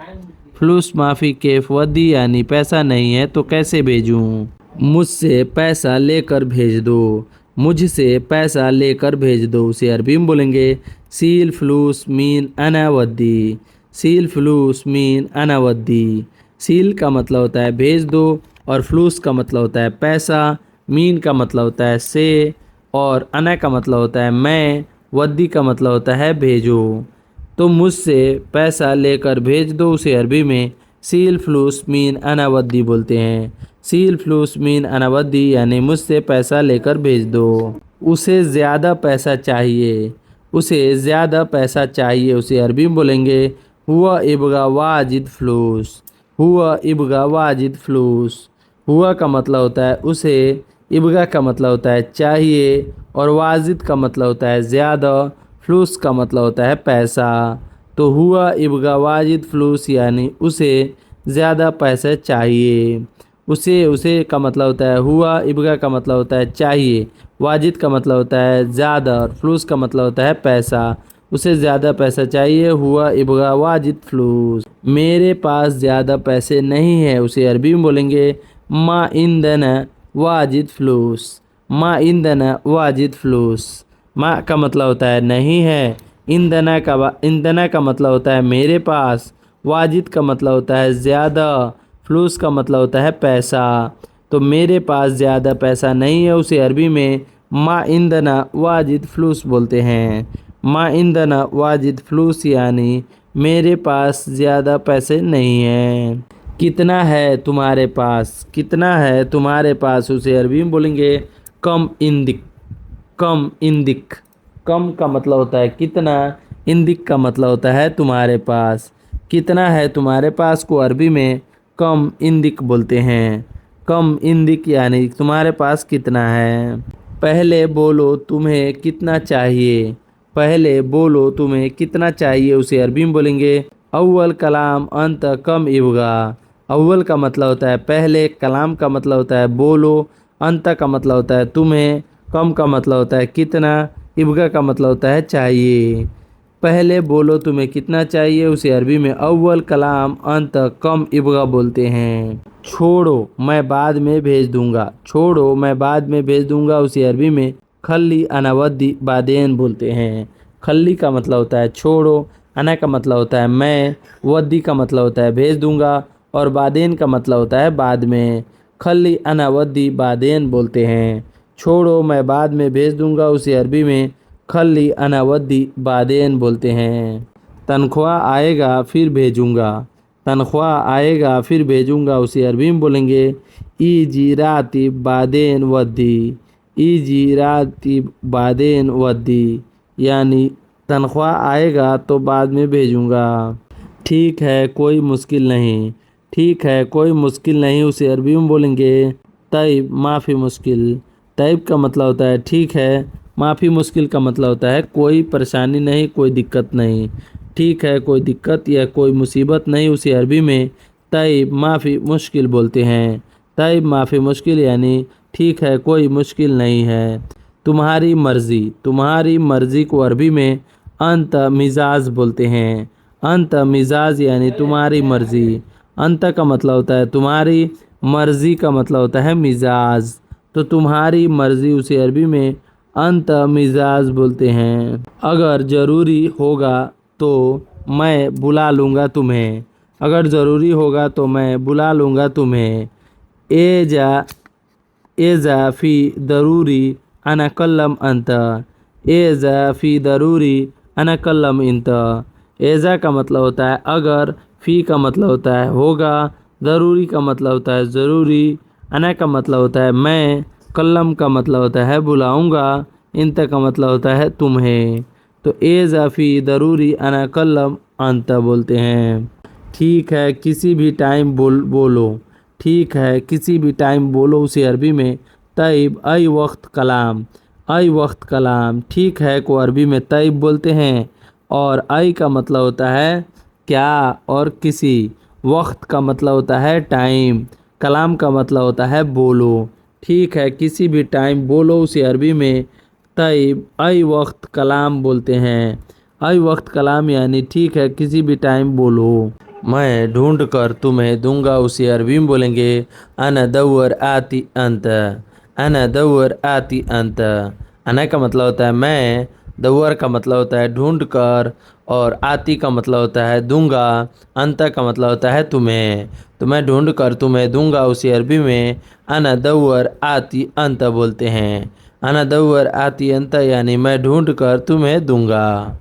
S1: फ्लूस माफ़ी केफ वद्दी यानी पैसा नहीं है तो कैसे भेजूं। मुझसे पैसा लेकर भेज दो। मुझसे पैसा लेकर भेज दो उसे अरबी में बोलेंगे सील फ्लूस मीन अनावद्दी। सील फ्लूस मीन अनावद्दी। सील का मतलब होता है भेज दो, और फ्लूस का मतलब होता है पैसा, मीन का मतलब होता है से, और अना का मतलब होता है मैं, वद्दी का मतलब होता है भेजो। तो मुझसे पैसा लेकर भेज दो उसे अरबी में सील फ्लूस मीन अनावद्दी बोलते हैं। सील फ्लूस मीन अनावद्दी यानी मुझसे पैसा लेकर भेज दो। उसे ज़्यादा पैसा चाहिए। उसे ज़्यादा पैसा चाहिए उसे अरबी में बोलेंगे हुआ इबगा वाजिद फ्लूस। हुआ इबगा वाजिद फ्लूस। हुआ का मतलब होता है उसे, इबगा का मतलब होता है चाहिए, और वाजिद का मतलब होता है ज़्यादा, फ्लूस का मतलब होता है पैसा। तो हुआ इबगा वाजिद फ्लूस यानी उसे ज़्यादा पैसे चाहिए। उसे का मतलब होता है हुआ, इबगा का मतलब होता है चाहिए, वाजिद का मतलब होता है ज़्यादा, और फ्लूस का मतलब होता है पैसा। उसे ज़्यादा पैसा चाहिए हुआ इबगा वाजिद फ्लूस। मेरे पास ज़्यादा पैसे नहीं है उसे अरबी में बोलेंगे मा इंदना वाजिद फ्लूस। मा इंदना वाजिद फ्लूस। मा का मतलब होता है नहीं है, ईंधना का मतलब होता है मेरे पास, वाजिद का मतलब होता है ज़्यादा, फ्लूस का मतलब होता है पैसा। तो मेरे पास ज़्यादा पैसा नहीं है, उसे अरबी में मा ईंधना वाजिद फ्लूस बोलते हैं। मा ईंधना वाजिद फ्लूस यानी मेरे पास ज़्यादा पैसे नहीं हैं। कितना है तुम्हारे पास, कितना है तुम्हारे पास, उसे अरबी में बोलेंगे कम इंदिक। कम इंदिक, कम का मतलब होता है कितना, इंदिक का मतलब होता है तुम्हारे पास। कितना है तुम्हारे पास को अरबी में कम इंदिक बोलते हैं। कम इंदिक यानी तुम्हारे पास कितना है। पहले बोलो तुम्हें कितना चाहिए, पहले बोलो तुम्हें कितना चाहिए, उसे अरबी में बोलेंगे अव्वल कलाम अंत कम इबगा। अव्वल का मतलब होता है पहले, कलाम का मतलब होता है बोलो, अंत का मतलब होता है तुम्हें, कम का मतलब होता है कितना, इबगा का मतलब होता है चाहिए। पहले बोलो तुम्हें कितना चाहिए, उसे अरबी में अव्वल कलाम अंत कम इबगा बोलते हैं। छोड़ो मैं बाद में भेज दूंगा, छोड़ो मैं बाद में भेज दूंगा, उसे अरबी में खल्ली अनावद्दी बादेन बोलते हैं। खल्ली का मतलब होता है छोड़ो, अना का मतलब होता है मैं, वद्दी का मतलब होता है भेज दूंगा, और बादेन का मतलब होता है बाद में। खल्ली अनावद्दी बादेन बोलते हैं। छोड़ो मैं बाद में भेज दूंगा, उसे अरबी में खल्ली अनावद्दी बादेन बोलते हैं। तनख्वाह आएगा फिर भेजूंगा, तनख्वाह आएगा फिर भेजूंगा, उसे अरबी में बोलेंगे ईजी रातिब बादेन वद्दी। ईजी रातिब बादेन वद्दी यानी तनख्वाह आएगा तो बाद में भेजूंगा। ठीक है कोई मुश्किल नहीं, ठीक है कोई मुश्किल नहीं, उसे अरबी में बोलेंगे तैब माफ़ी मुश्किल। तैब का मतलब होता है ठीक है, माफ़ी मुश्किल का मतलब होता है कोई परेशानी नहीं, कोई दिक्कत नहीं। ठीक है कोई दिक्कत या कोई मुसीबत नहीं, उसे अरबी में तैब माफ़ी मुश्किल बोलते हैं। तैब माफ़ी मुश्किल यानी ठीक है कोई मुश्किल नहीं है। तुम्हारी मर्ज़ी, तुम्हारी मर्ज़ी को अरबी में अंत मिजाज बोलते हैं। अंत मिजाज यानी तुम्हारी मर्ज़ी। अंत का मतलब होता है तुम्हारी, मर्ज़ी का मतलब होता है मिजाज। तो तुम्हारी मर्ज़ी उसे अरबी में अंत मिजाज बोलते हैं। अगर ज़रूरी होगा तो मैं बुला लूँगा तुम्हें, अगर ज़रूरी होगा तो मैं बुला लूँगा तुम्हें। एजा फ़ी ज़रूरी अना कल्लम अंत। एजा फ़ी ज़रूरी अना कल्लम इंत। एजा का मतलब होता है अगर, फ़ी का मतलब होता है होगा, ज़रूरी का मतलब होता है ज़रूरी, अना का मतलब होता है मैं, कल्लम का मतलब होता है बुलाऊंगा, इंत का मतलब होता है तुम्हें। तो एजा फ़ी ज़रूरी अना कल्लम अंत बोलते हैं। ठीक है किसी भी टाइम बोलो, ठीक है किसी भी टाइम बोलो, उसे अरबी में तैब आई वक्त कलाम। आई वक्त कलाम, ठीक है को अरबी में तैब बोलते हैं, और आई का मतलब होता है क्या और किसी, वक्त का मतलब होता है टाइम, कलाम का मतलब होता है बोलो। ठीक है किसी भी टाइम बोलो, उसे अरबी में तैब आई वक्त कलाम बोलते हैं। आई वक्त कलाम यानी ठीक है किसी भी टाइम बोलो। मैं ढूंढ कर तुम्हें दूंगा, उसे अरबी में बोलेंगे अना दवर आती अंत। अना दवर आती अंत। अना का मतलब होता है मैं, दवर का मतलब होता है ढूंढ कर, और आती का मतलब होता है दूंगा, अंत का मतलब होता है तुम्हें। तो मैं ढूंढ कर तुम्हें दूंगा, उसे अरबी में अना दवर आती अंत बोलते हैं। अना दवर आती अंत यानी मैं ढूंढ कर तुम्हें दूंगा।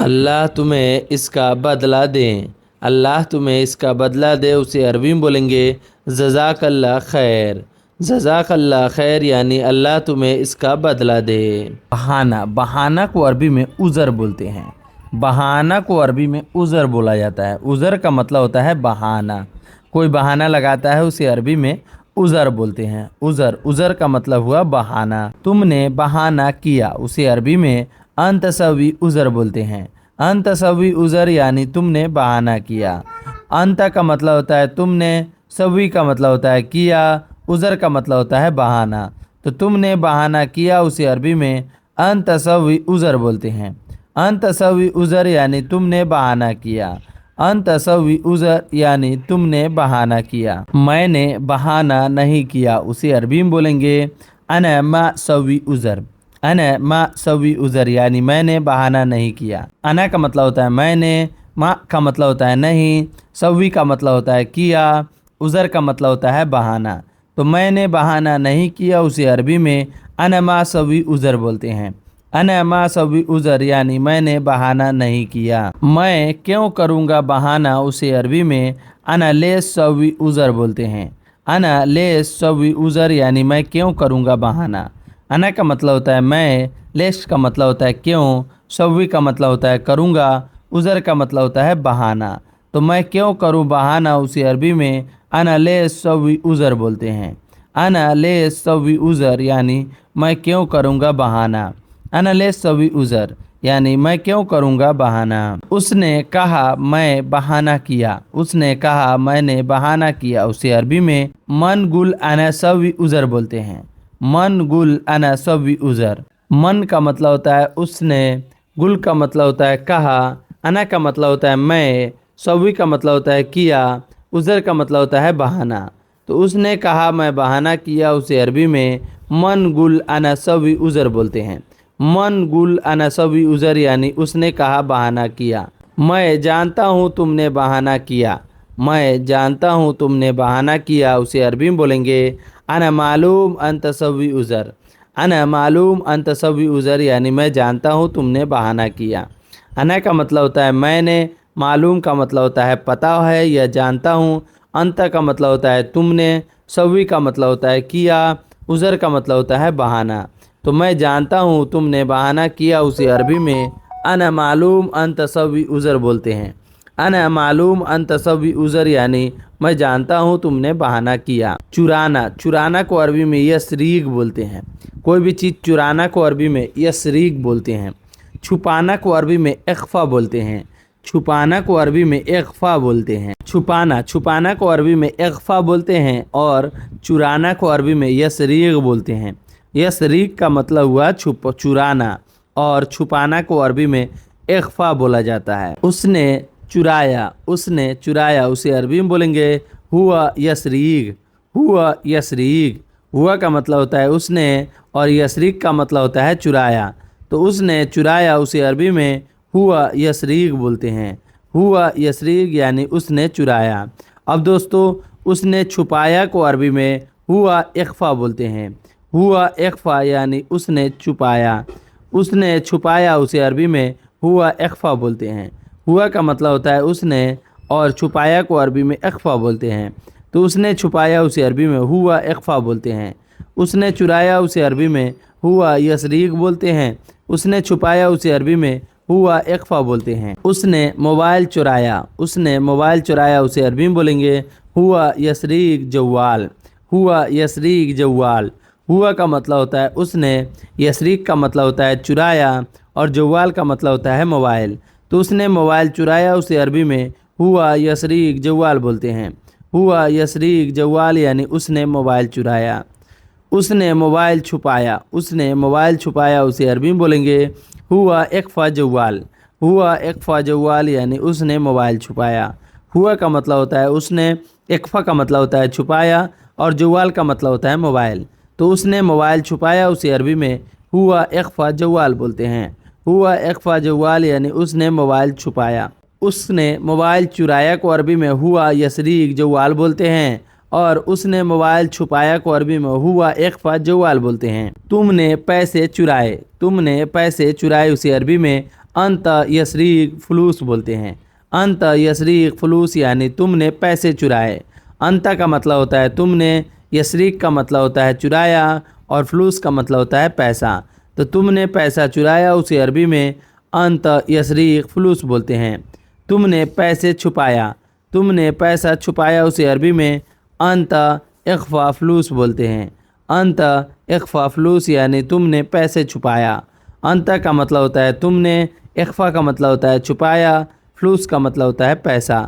S1: अल्लाह तुम्हें इसका बदला दे, अल्लाह तुम्हें इसका बदला दे, उसे अरबी में बोलेंगे जज़ाकल्लाह खैर। जज़ाकल्लाह खैर यानी अल्लाह तुम्हें इसका बदला दे। बहाना, बहाना को अरबी में उज़र बोलते हैं। बहाना को अरबी में उज़र बोला जाता है। उज़र का मतलब होता है बहाना, कोई बहाना लगाता है उसे अरबी में उज़र बोलते हैं। उज़र, उज़र का मतलब हुआ बहाना। तुमने बहाना किया, उसे अरबी में अंतसवी उज़र बोलते हैं। अंतसवी उज़र यानी तुमने बहाना किया। अंत का मतलब होता है तुमने, सवी का मतलब होता है किया, उज़र का मतलब होता है बहाना। तो तुमने बहाना किया, उसे अरबी में अंतसवी उज़र बोलते हैं। अंतसवी उज़र यानी तुमने बहाना किया। अंतसवी उज़र यानी तुमने बहाना किया। मैंने बहाना नहीं किया, उसे अरबी में बोलेंगे अना मा सवी उज़र। अना मा सवी उज़र यानी मैंने बहाना नहीं किया। अना का मतलब होता है मैंने, मा का मतलब होता है नहीं, सवी का मतलब होता है किया, उज़र का मतलब होता है बहाना। तो मैंने बहाना नहीं किया उसे अरबी में अना मा सवी उज़र बोलते हैं। अना मा सवी उज़र यानी मैंने बहाना नहीं किया। मैं क्यों करूँगा बहाना उसे अरबी में अना ले सवी उज़र बोलते हैं। अना ले सवी उज़र यानी मैं क्यों करूँगा बहाना। अना का मतलब होता है मैं, लेश का मतलब होता है क्यों, सवी का मतलब होता है करूँगा, उज़र का मतलब होता है बहाना। तो मैं क्यों करूँ बहाना उसे अरबी में अना ले सवी उज़र बोलते हैं। अना ले सवी उज़र यानी मैं क्यों करूँगा बहाना। अना ले सवी उज़र यानी मैं क्यों करूँगा बहाना। उसने कहा मैं बहाना किया। उसने कहा मैंने बहाना किया उसे अरबी में मन गुल अना सवी उज़र बोलते हैं। मन गुल अना सवी उज़र। मन का मतलब होता है उसने, गुल का मतलब होता है कहा, अना का मतलब होता है मैं, सवी का मतलब होता है किया, उज़र का मतलब होता है बहाना। तो उसने कहा मैं बहाना किया उसे अरबी में मन गुल अना सवी उज़र बोलते हैं। मन गुल अना सवी उज़र यानी उसने कहा बहाना किया। मैं जानता हूँ तुमने बहाना किया। मैं जानता हूँ तुमने बहाना किया उसे अरबी में बोलेंगे अना मालूम अंत सवी उज़र। अना मालूम अंत सवी उज़र यानी मैं जानता हूँ तुमने बहाना किया। अना का मतलब होता है मैंने, मालूम का मतलब होता है पता है या जानता हूँ, अंत का मतलब होता है तुमने, सवी का मतलब होता है किया, उज़र का मतलब होता है बहाना। तो मैं जानता हूँ तुमने बहाना किया उसे अरबी में अना मालूम अंत सवी उज़र बोलते हैं। अना मालूम अंत सवी उज़र यानी मैं जानता हूँ तुमने बहाना किया। चुराना, चुराना को अरबी में यसरीक बोलते हैं। कोई भी चीज़ चुराना को अरबी में यसरीक बोलते हैं। छुपाना को अरबी में इख्फा बोलते हैं। छुपाना को अरबी में इख्फा बोलते हैं। छुपाना, छुपाना को अरबी में इख्फा बोलते हैं और चुराना को अरबी में यसरीक बोलते हैं। यसरीक का मतलब हुआ चुराना और छुपाना को अरबी में इख्फा बोला जाता है। उसने चुराया, उसने चुराया उसे अरबी में बोलेंगे हुआ यसरीक। हुआ यसरीक। हुआ का मतलब होता है उसने और यसरीक का मतलब होता है चुराया। तो उसने चुराया उसे अरबी में हुआ यसरीक बोलते हैं। हुआ यसरीक यानी उसने चुराया। अब दोस्तों उसने छुपाया को अरबी में हुआ इख्फा बोलते हैं। हुआ इख्फा यानी उसने छुपाया। उसने छुपाया उसे अरबी में हुआ इख्फा बोलते हैं। हुआ का मतलब होता है उसने और छुपाया को अरबी में इख्फा बोलते हैं। तो उसने छुपाया उसे अरबी में हुआ इख्फा बोलते हैं। उसने चुराया उसे अरबी में हुआ यसरीक बोलते हैं। उसने छुपाया उसे अरबी में हुआ इख्फा बोलते हैं। उसने मोबाइल चुराया। उसने मोबाइल चुराया उसे अरबी में बोलेंगे हुआ यसरीक जवाल। हुआ यसरीक जवाल। हुआ का मतलब होता है उसने, यसरीक का मतलब होता है चुराया और जवाल का मतलब होता है मोबाइल। तो उसने मोबाइल चुराया उसे अरबी में हुआ यसरीक जवाल बोलते हैं। हुआ यसरीक जवाल यानी उसने मोबाइल चुराया। उसने मोबाइल छुपाया। उसने मोबाइल छुपाया उसे अरबी में बोलेंगे हुआ इख्फा जवाल। हुआ इख्फा जवाल यानी उसने मोबाइल छुपाया। हुआ का मतलब होता है उसने, इख्फा का मतलब होता है छुपाया और जवाल का मतलब होता है मोबाइल। तो उसने मोबाइल छुपाया उसे अरबी में हुआ इख्फा जवाल बोलते हैं। हुआ इख्फा जवाल यानी उसने मोबाइल छुपाया। उसने मोबाइल चुराया को अरबी में हुआ यसरीक जवाल बोलते हैं और उसने मोबाइल छुपाया को अरबी में हुआ इख्फा जवाल बोलते हैं। तुमने पैसे चुराए। तुमने पैसे चुराए उसे अरबी में अंत यसरीक फलूस बोलते हैं। अंत यसरीक फलूस यानी तुमने पैसे चुराए। अंत का मतलब होता है तुमने, यसरीक का मतलब होता है चुराया और फलूस का मतलब होता है पैसा। तो तुमने पैसा चुराया उसे अरबी में अंत यसरीक फलूस बोलते हैं। तुमने पैसे छुपाया। तुमने पैसा छुपाया उसे अरबी में अंत इख्फा फलूस बोलते हैं। अंत इख्फा फलूस यानी तुमने पैसे छुपाया। अंत का मतलब होता है तुमने, इख्फा का मतलब होता है छुपाया, फलूस का मतलब होता है पैसा।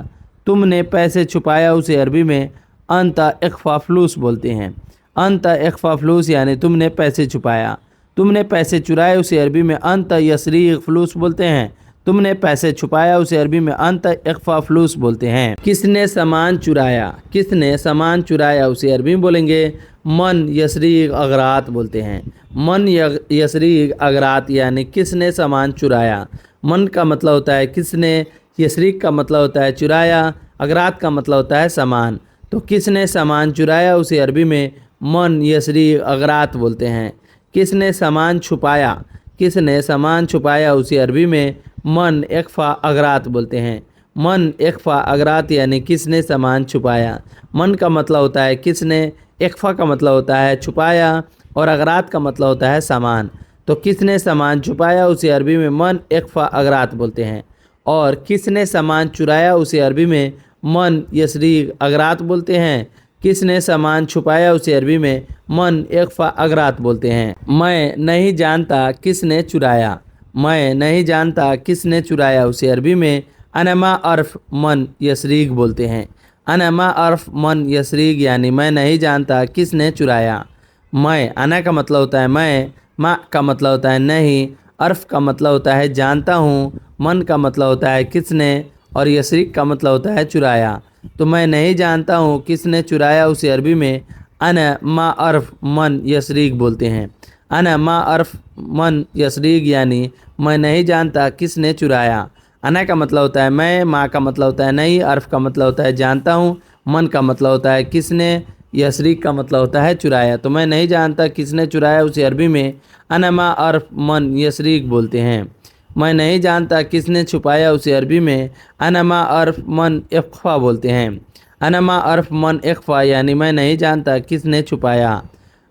S1: तुमने पैसे छुपाया उसे अरबी में अंत इख्फा फलूस बोलते हैं। अंत इख्फा फलूस यानी तुमने पैसे छुपाया। तुमने पैसे चुराए उसे अरबी में अंत यसरीक फलूस बोलते हैं। तुमने पैसे छुपाया उसे अरबी में अंत इख्फा फ्लूस बोलते हैं। किसने सामान चुराया, किसने सामान चुराया उसे अरबी में बोलेंगे मन यसरीक अगरात बोलते हैं। मन यसरीक अगरात यानी किसने सामान चुराया। मन का मतलब होता है किसने, यसरीक का मतलब होता है चुराया, अगरात का मतलब होता है सामान। तो किसने सामान चुराया उसे अरबी में मन यसरीक अगरात बोलते हैं। किसने सामान छुपाया, किसने सामान छुपाया उसे अरबी में मन इख्फा अगरात बोलते हैं। मन इख्फा अगरात यानी किसने सामान छुपाया। मन का मतलब होता है किसने, इख्फा का मतलब होता है छुपाया और अगरात का मतलब होता है सामान। तो किसने सामान छुपाया उसे अरबी में मन इख्फा अगरात बोलते हैं। और किसने सामान चुराया उसे अरबी में मन यसरीक अगरात बोलते हैं। किसने सामान छुपाया उसे अरबी में मन इख्फा अगरात बोलते हैं। मैं नहीं जानता किसने चुराया, मैं नहीं जानता किसने चुराया उसे अरबी में अनमा अर्फ मन यसरीक बोलते हैं। अनमा अर्फ मन यसरीक यानी मैं नहीं जानता किसने चुराया। मैं, अना का मतलब होता है मैं, मा का मतलब होता है नहीं, अर्फ का मतलब होता है जानता हूँ, मन का मतलब होता है किसने और यसरीक का मतलब होता है चुराया। तो मैं नहीं जानता हूँ किसने चुराया उसे अरबी में अना मा अर्फ मन यसरीक बोलते हैं। अना मा अर्फ मन यसरीक यानी मैं नहीं जानता किसने चुराया। अना का मतलब होता है मैं, मा का मतलब होता है नहीं, अर्फ का मतलब होता है जानता हूँ, मन का मतलब होता है किसने, यसरीक का मतलब होता है चुराया। तो मैं नहीं जानता किसने चुराया उसे अरबी में अना मा अर्फ मन यसरीक बोलते हैं। मैं नहीं जानता किसने छुपाया उसे अरबी में अनमा अर्फ मन इख्फा बोलते हैं। अनमा अर्फ मन इख्फा यानी मैं नहीं जानता किसने छुपाया।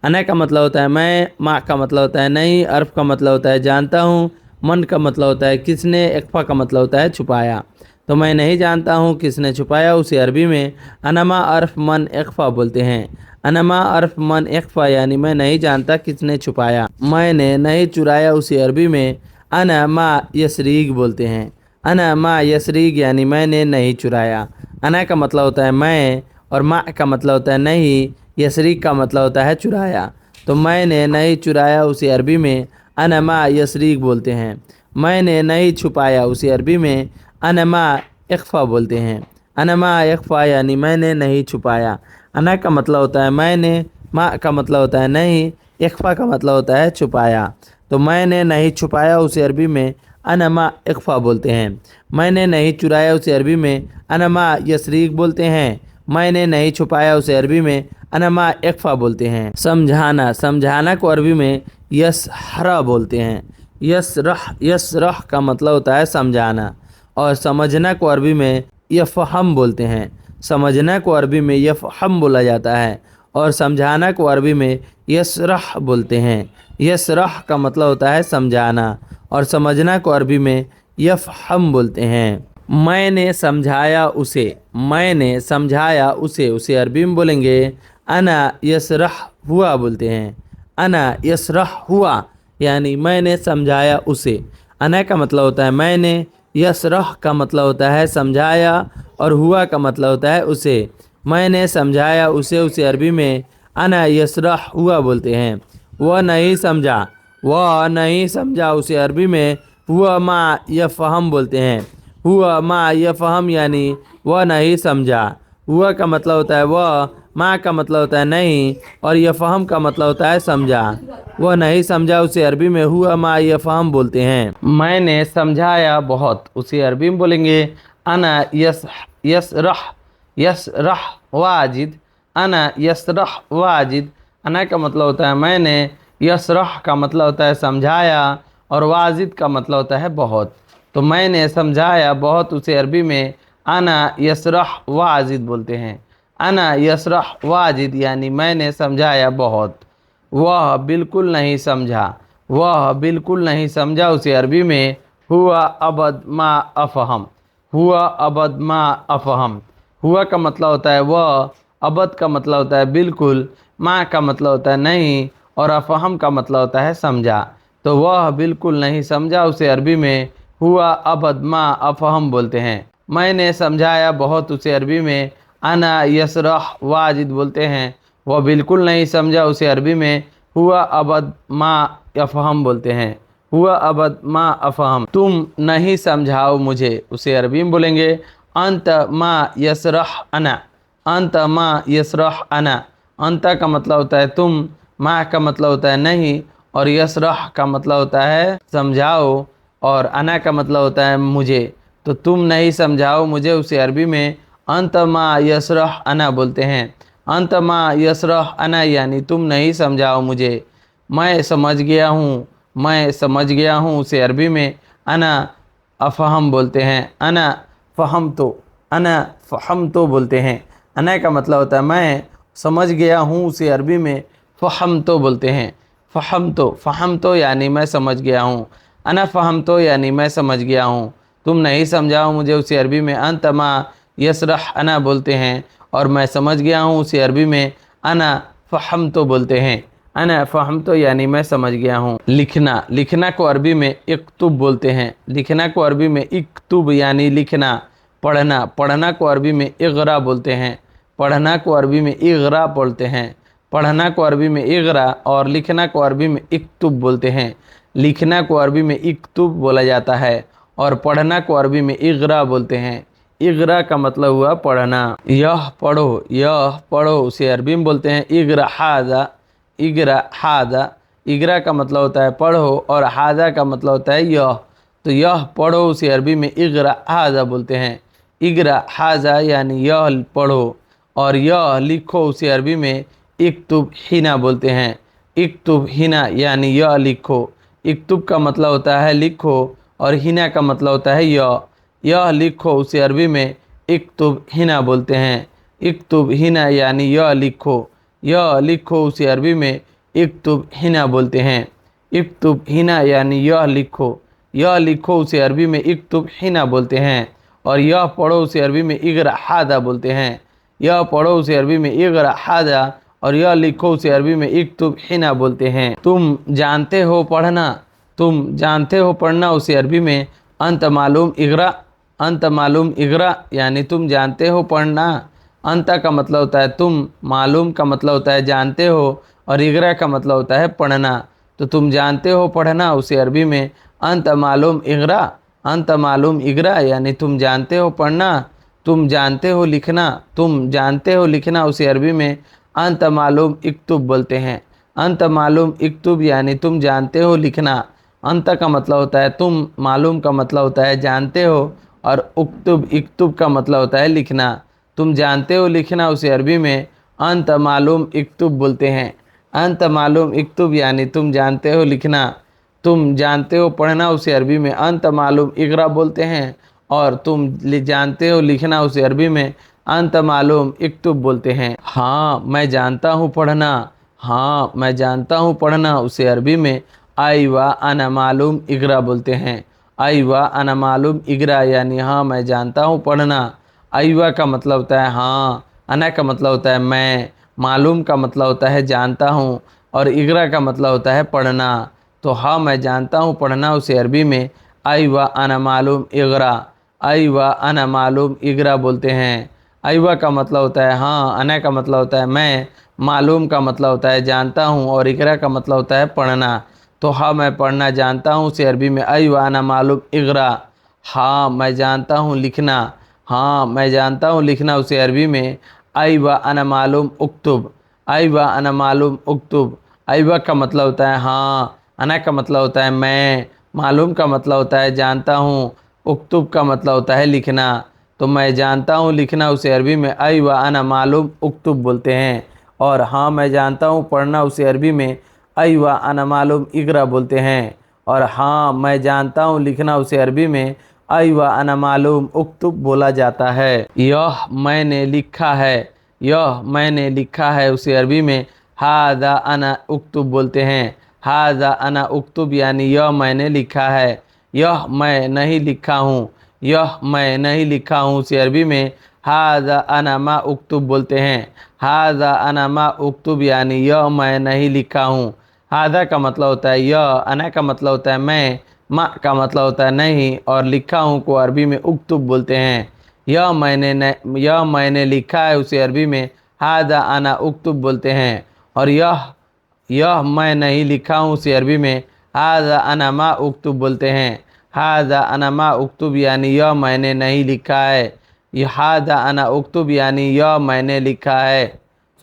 S1: अना का मतलब होता है मैं, मा का मतलब होता है नहीं, अर्फ का मतलब होता है जानता हूँ, मन का मतलब होता है किसने, इख्फा का मतलब होता है छुपाया। तो मैं नहीं जानता हूँ किसने छुपाया उसे अरबी में अनमा अर्फ मन इख्फा बोलते हैं। अनमा अर्फ मन इख्फा यानी मैं नहीं जानता किसने छुपाया। मैंने नहीं चुराया उसे अरबी में अना मा यसरीक बोलते हैं। अना मा यसरीक यानी मैंने नहीं चुराया। अना का मतलब होता है मैं और मा का मतलब होता है नहीं, यसरीक का मतलब होता है चुराया। तो मैंने नहीं चुराया उसे अरबी में अना मा यसरीक बोलते हैं। मैंने नहीं छुपाया उसे अरबी में अना मा इख्फा बोलते हैं। अना मा इख्फा यानी मैंने नहीं छुपाया। अना का मतलब होता है मैंने, मा का मतलब होता है नहीं, इख्फा का मतलब होता है छुपाया। तो मैंने नहीं छुपाया उसे अरबी में अनमा इख्फा बोलते हैं। मैंने नहीं चुराया उसे अरबी में अनमा यसरीक बोलते हैं। मैंने नहीं छुपाया उसे अरबी में अनमा इख्फा बोलते हैं। समझाना, समझाना को अरबी में यसहरा बोलते हैं। यसरह का मतलब होता है समझाना। और समझना को अरबी में यफ़हम बोलते हैं। समझना को अरबी में यफ़हम बोला जाता है और समझाना को अरबी में यसरह बोलते हैं। यसरह का मतलब होता है समझाना और समझना को अरबी में यफ़हम बोलते हैं। मैंने समझाया उसे, मैंने समझाया उसे अरबी में बोलेंगे अना यसरह हुआ बोलते हैं। अना यसरह हुआ यानी मैंने समझाया उसे। अना का मतलब होता है मैंने, यसरह का मतलब होता है समझाया और हुआ का मतलब होता है उसे। मैंने समझाया उसे अरबी में अना यसरह हुआ बोलते हैं। वह नहीं समझा, वह नहीं समझा उसे अरबी में हुआ मा यफ़हम बोलते हैं। हुआ मा यफ़हम यानी वह नहीं समझा। हुआ का मतलब होता है वह, मा का मतलब होता है नहीं और यफ़हम का मतलब होता है समझा। वह नहीं समझा उसे अरबी में हुआ मा यफ़हम बोलते हैं। मैंने समझाया बहुत उसे अरबी में बोलेंगे अना यसरह वाजिद। अना यसरह वाजिद। अना का मतलब होता है मैंने, यसरह का मतलब होता है समझाया और वाजिद का मतलब होता है बहुत। तो मैंने समझाया बहुत उसे अरबी में अना यसरह वाजिद बोलते हैं। अना यसरह वाजिद यानी मैंने समझाया बहुत। वह बिल्कुल नहीं समझा, वह बिल्कुल नहीं समझा उसे अरबी में हुआ अबद मा अफ़हम। हुआ अबद मा अफ़हम। हुआ का मतलब होता है वह, अबद का मतलब होता है बिल्कुल, मा का मतलब होता है नहीं और अफ़हम का मतलब होता है समझा। तो वह बिल्कुल नहीं समझा उसे अरबी में हुआ अबद मा अफ़हम बोलते हैं। मैंने समझाया बहुत उसे अरबी में अना यसरह वाजिद बोलते हैं। वह बिल्कुल नहीं समझा उसे अरबी में हुआ अबद मा यफ़हम बोलते हैं। हुआ अबद मा अफहम, तुम नहीं समझाओ मुझे, उसे अरबी में बोलेंगे अंत मा यसरह अना, अंत मा यसरह अना। अंत का मतलब होता है तुम, मा का मतलब होता है नहीं, और यसरह का मतलब होता है समझाओ, और अना का मतलब होता है मुझे। तो तुम नहीं समझाओ मुझे, उसे अरबी में अंत मा यसरह अना बोलते हैं। अंत मा यसरह अना यानी तुम नहीं समझाओ मुझे, मैं समझ गया हूँ, मैं समझ गया हूँ, उसे अरबी में अना अफ़हम बोलते हैं। अना फ़हम तो, अना फ़हम तो बोलते हैं। अना का मतलब होता है मैं समझ गया हूँ, उसे अरबी में फ़हम तो बोलते हैं। फ़हम तो यानी मैं समझ गया हूँ। अना फ़हम तो यानी मैं समझ गया हूँ। तुम नहीं समझाओ मुझे, उसे अरबी में अंत मा यसरह अना बोलते हैं। और मैं समझ गया हूँ, उसे अरबी में अना फ़हम तो बोलते हैं। अना फ़हम तो यानी मैं समझ गया हूँ। लिखना, लिखना को अरबी में इक्तुब बोलते हैं। लिखना को अरबी में इक्तुब यानी लिखना। पढ़ना, पढ़ना को अरबी में इग़रा बोलते हैं। पढ़ना को अरबी में इग़रा बोलते हैं। पढ़ना को अरबी में इग़रा और लिखना को अरबी में इक्तुब बोलते हैं। लिखना को अरबी में इक्तुब बोला जाता है और पढ़ना को अरबी में इग़रा बोलते हैं। इग़रा का मतलब हुआ पढ़ना। यह पढ़ो, यह पढ़ो, उसे अरबी में बोलते हैं इग़रा हाज़ा। इग़रा हाज़ा, इग़रा का मतलब होता है पढ़ो और हाज़ा का मतलब होता है यह। तो यह पढ़ो, उसे अरबी में इग़रा हाज़ा बोलते हैं। इग़रा हाज़ा यानी यह पढ़ो, और यह लिखो, उसे अरबी में इक्तुब हिना बोलते हैं। इक्तुब हिना यानी यह लिखो। इक्तुब का मतलब होता है लिखो और हिना का मतलब होता है यह लिखो, उसे अरबी में इक्तुब हिना बोलते हैं। इक्तुब हिना यानी यह लिखो। यह लिखो, उसे अरबी में इक्तुब हिना बोलते हैं। इक्तुब हिना यानी यह लिखो। यह लिखो, उसे अरबी में इक्तुब हिना बोलते हैं। और यह पढ़ो, उसे अरबी में इग़रा हादा बोलते हैं। यह पढ़ो, उसे अरबी में इग़रा हादा, और यह लिखो, उसे अरबी में इक्तुब हिना बोलते हैं। तुम जानते हो पढ़ना, तुम जानते हो पढ़ना, उसे अरबी में अंत मालूम इग़रा। अंत मालूम इग़रा यानी तुम जानते हो पढ़ना। अंत का मतलब होता है तुम, मालूम का मतलब होता है जानते हो, और इग़रा का मतलब होता है पढ़ना। तो तुम जानते हो पढ़ना, उसे अरबी में अंत मालूम इग़रा। अंत मालूम इग़रा यानी तुम जानते हो पढ़ना। तुम जानते हो लिखना, तुम जानते हो लिखना, उसे अरबी में अंत मालूम इक्तुब बोलते हैं। अंत मालूम इक्तुब यानी तुम जानते हो लिखना। अंत का मतलब होता है तुम, मालूम का मतलब होता है जानते हो, और उक्तुब इक्तुब का मतलब होता है लिखना। तुम जानते हो लिखना, उसे अरबी में अंत मालूम इक्तुब बोलते हैं। अंत मालूम इक्तुब यानी तुम जानते हो लिखना। तुम जानते हो पढ़ना, उसे अरबी में अंत मालूम इग़रा बोलते हैं। और तुम जानते हो लिखना, उसे अरबी में अंत मालूम इक्तुब बोलते हैं। हाँ मैं जानता हूँ पढ़ना, हाँ मैं जानता हूँ पढ़ना, उसे अरबी में आई व अना मालूम इग़रा बोलते हैं। आई व अना मालूम इग़रा यानी हाँ मैं जानता हूँ पढ़ना। आई व का मतलब होता है हाँ, अना का मतलब होता है मैं, मालूम का मतलब होता है जानता हूँ, और इग़रा का मतलब होता है पढ़ना। तो हाँ मैं जानता हूँ पढ़ना, उसे अरबी में आई व अना मालूम इग़रा। आई व अना मालूम इग़रा बोलते हैं। आई व का मतलब होता है हाँ, अना का मतलब होता है मैं, मालूम का मतलब होता है जानता हूँ, और इक़रा का मतलब होता है पढ़ना। तो हाँ मैं पढ़ना जानता हूँ, उसे अरबी में आई व अना मालूम इग़रा। हाँ मैं जानता हूँ लिखना, हाँ मैं जानता हूँ लिखना, उसे अरबी में आई व अना मालूम उक्तुब। आई व अना मालूम उक्तुब। आई व का मतलब होता है हाँ, अना का मतलब होता है मैं, मालूम का मतलब होता है जानता हूँ, उक्तुब का मतलब होता है लिखना। तो मैं जानता हूँ लिखना, उसे अरबी में आई व अना मालूम उक्तुब बोलते हैं। और हाँ मैं जानता हूँ पढ़ना, उसे अरबी में आई व अना मालूम इग़रा बोलते हैं। और हाँ मैं जानता हूँ लिखना, उसे अरबी में आई व अना मालूम उक्तुब बोला जाता है। यह मैंने लिखा है, यह मैंने लिखा है, उसे अरबी में हाज़ा अना उक्तुब बोलते हैं। हाज़ा अना उक्तुब यानी यह मैंने लिखा है। यह मैं नहीं लिखा हूँ, यह मैं नहीं लिखा हूँ, उसे अरबी में हाज़ा अना मा उक्तुब बोलते हैं। हाज़ा अना मा उक्तुब यानी यह मैं नहीं लिखा हूँ। हाज़ा का मतलब होता है यह, अना का मतलब होता है मैं, मा का मतलब होता है नहीं, और लिखा हूँ को अरबी में उक्तुब बोलते हैं। यह मैंने लिखा है, उसे अरबी में हाज़ा अना उक्तुब बोलते हैं। और यह मैं नहीं लिखा हूँ, उसे अरबी में हाजा अना मा उक्तुब बोलते हैं। हाजा अना मा उक्तुब यानी यह मैंने नहीं लिखा है। ये हाजा अना उक्तुब यानी यह मैंने लिखा है।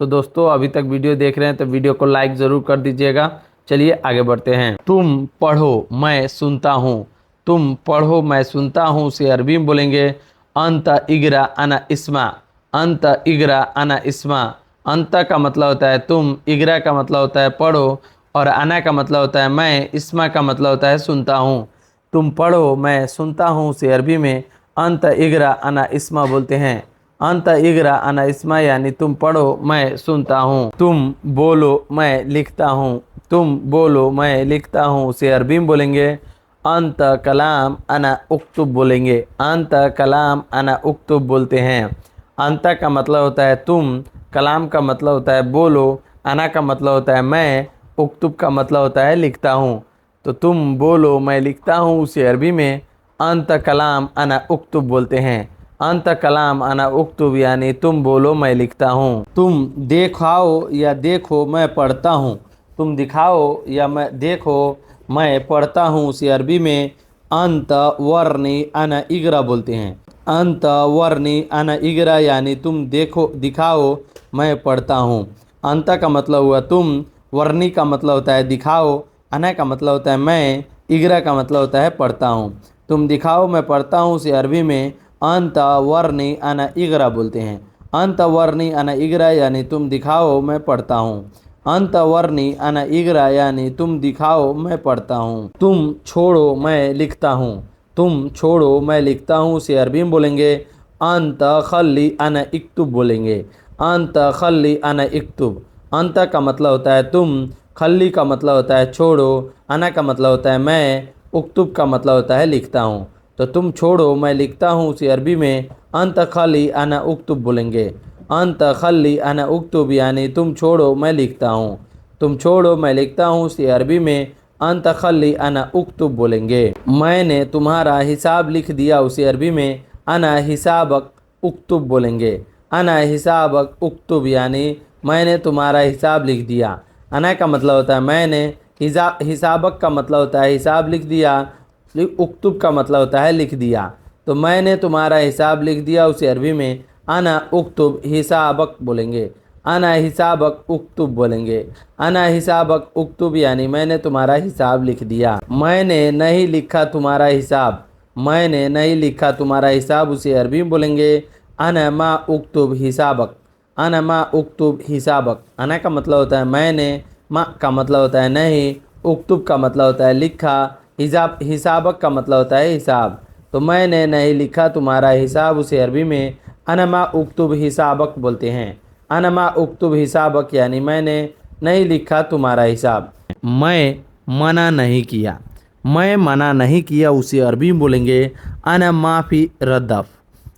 S1: तो दोस्तों अभी तक वीडियो देख रहे हैं तो वीडियो को लाइक ज़रूर कर दीजिएगा। चलिए आगे बढ़ते हैं। तुम पढ़ो मैं सुनता हूँ। तुम पढ़ो मैं सुनता हूँ उसे अरबी में बोलेंगे अंत इगरा अना इस्मा। अंत इगरा अना इस्मा। अंत का मतलब होता है तुम, इगरा का मतलब होता है पढ़ो, और अना का मतलब होता है मैं, इस्मा का मतलब होता है सुनता हूँ। तुम पढ़ो मैं सुनता हूँ उसे अरबी में अंत इगरा अना इस्मा बोलते हैं। अंत इगरा अना इस्मा यानी तुम पढ़ो मैं सुनता हूँ। तुम बोलो मैं लिखता हूँ। तुम बोलो मैं लिखता हूँ उसे अरबी में बोलेंगे अंत कलाम अना उक्तुब बोलेंगे। अंत कलाम अना उक्तुब बोलते हैं। अंत का मतलब होता है तुम, कलाम का मतलब होता है बोलो, अना का मतलब होता है मैं, उक्तुब का मतलब होता है लिखता हूँ। तो तुम बोलो मैं लिखता हूँ उसे अरबी में अंत कलाम अना उक्तुब बोलते हैं। अंत कलाम अना उक्तुब यानी तुम बोलो मैं लिखता हूँ। तुम दिखाओ या देखो मैं पढ़ता हूँ। तुम दिखाओ या मैं देखो मैं पढ़ता हूँ उसे अरबी में अंत वर्णी अना इगरा बोलते हैं। अंत वर्णी अना इगरा यानी तुम देखो दिखाओ मैं पढ़ता हूँ। अंत का मतलब हुआ तुम, वर्णी का मतलब होता है दिखाओ, अना का मतलब होता है मैं, इगरा का मतलब होता है पढ़ता हूँ। तुम दिखाओ मैं पढ़ता हूँ उसे अरबी में अंत वर्णी अना इगरा बोलते हैं। अंत वर्णी अना इगरा यानी तुम दिखाओ मैं पढ़ता हूँ। अंत वर्णी अना इगरा यानी तुम दिखाओ मैं पढ़ता हूँ। तुम छोड़ो मैं लिखता हूँ। तुम छोड़ो मैं लिखता हूँ उसे अरबी में बोलेंगे अंत खल्ली अना इक्तुब बोलेंगे। अंत खल्ली अना इक्तुब। अंत का मतलब होता है तुम, खल्ली का मतलब होता है छोड़ो, अना का मतलब होता है मैं, उक्तुब का मतलब होता है लिखता हूँ। तो तुम छोड़ो मैं लिखता हूँ उसे अरबी में अंत खल्ली अना उक्तुब बोलेंगे। अंत खल्ली अना उक्तुब यानी तुम छोड़ो मैं लिखता हूँ। तुम छोड़ो मैं लिखता हूँ उसे अरबी में अंत खल्ली अना उक्तुब बोलेंगे। मैंने तुम्हारा हिसाब लिख दिया उसे अरबी में अना हिसाबक उक्तुब बोलेंगे। अना हिसाबक उक्तुब यानी मैंने तुम्हारा हिसाब लिख दिया। अना का मतलब होता है मैंने, हिसाबक का मतलब होता है हिसाब लिख दिया, उक्तुब का मतलब होता है लिख दिया। तो मैंने तुम्हारा हिसाब लिख दिया उसे अरबी में अना उक्तुब हिसाबक बोलेंगे। अना हिसाबक उक्तुब बोलेंगे। अना हिसाबक उक्तुब यानी मैंने तुम्हारा हिसाब लिख दिया। मैंने नहीं लिखा तुम्हारा हिसाब। मैंने नहीं लिखा तुम्हारा हिसाब उसे अरबी में बोलेंगे अना मा उक्तुब हिसाबक। अना मा उक्तुब हिसाबक। अना का मतलब होता है मैंने, मा का मतलब होता है नहीं, उक्तुब का मतलब होता है लिखा, हिसाबक का मतलब होता है हिसाब। तो मैंने नहीं लिखा तुम्हारा हिसाब उसे अरबी में अनमा उक्तुब हिसाबक बोलते हैं। अनमा उक्तुब हिसाबक यानी मैंने नहीं लिखा तुम्हारा हिसाब। मैं मना नहीं किया। मैं मना नहीं किया उसे अरबी में बोलेंगे अना माफ़ी रद्दफ।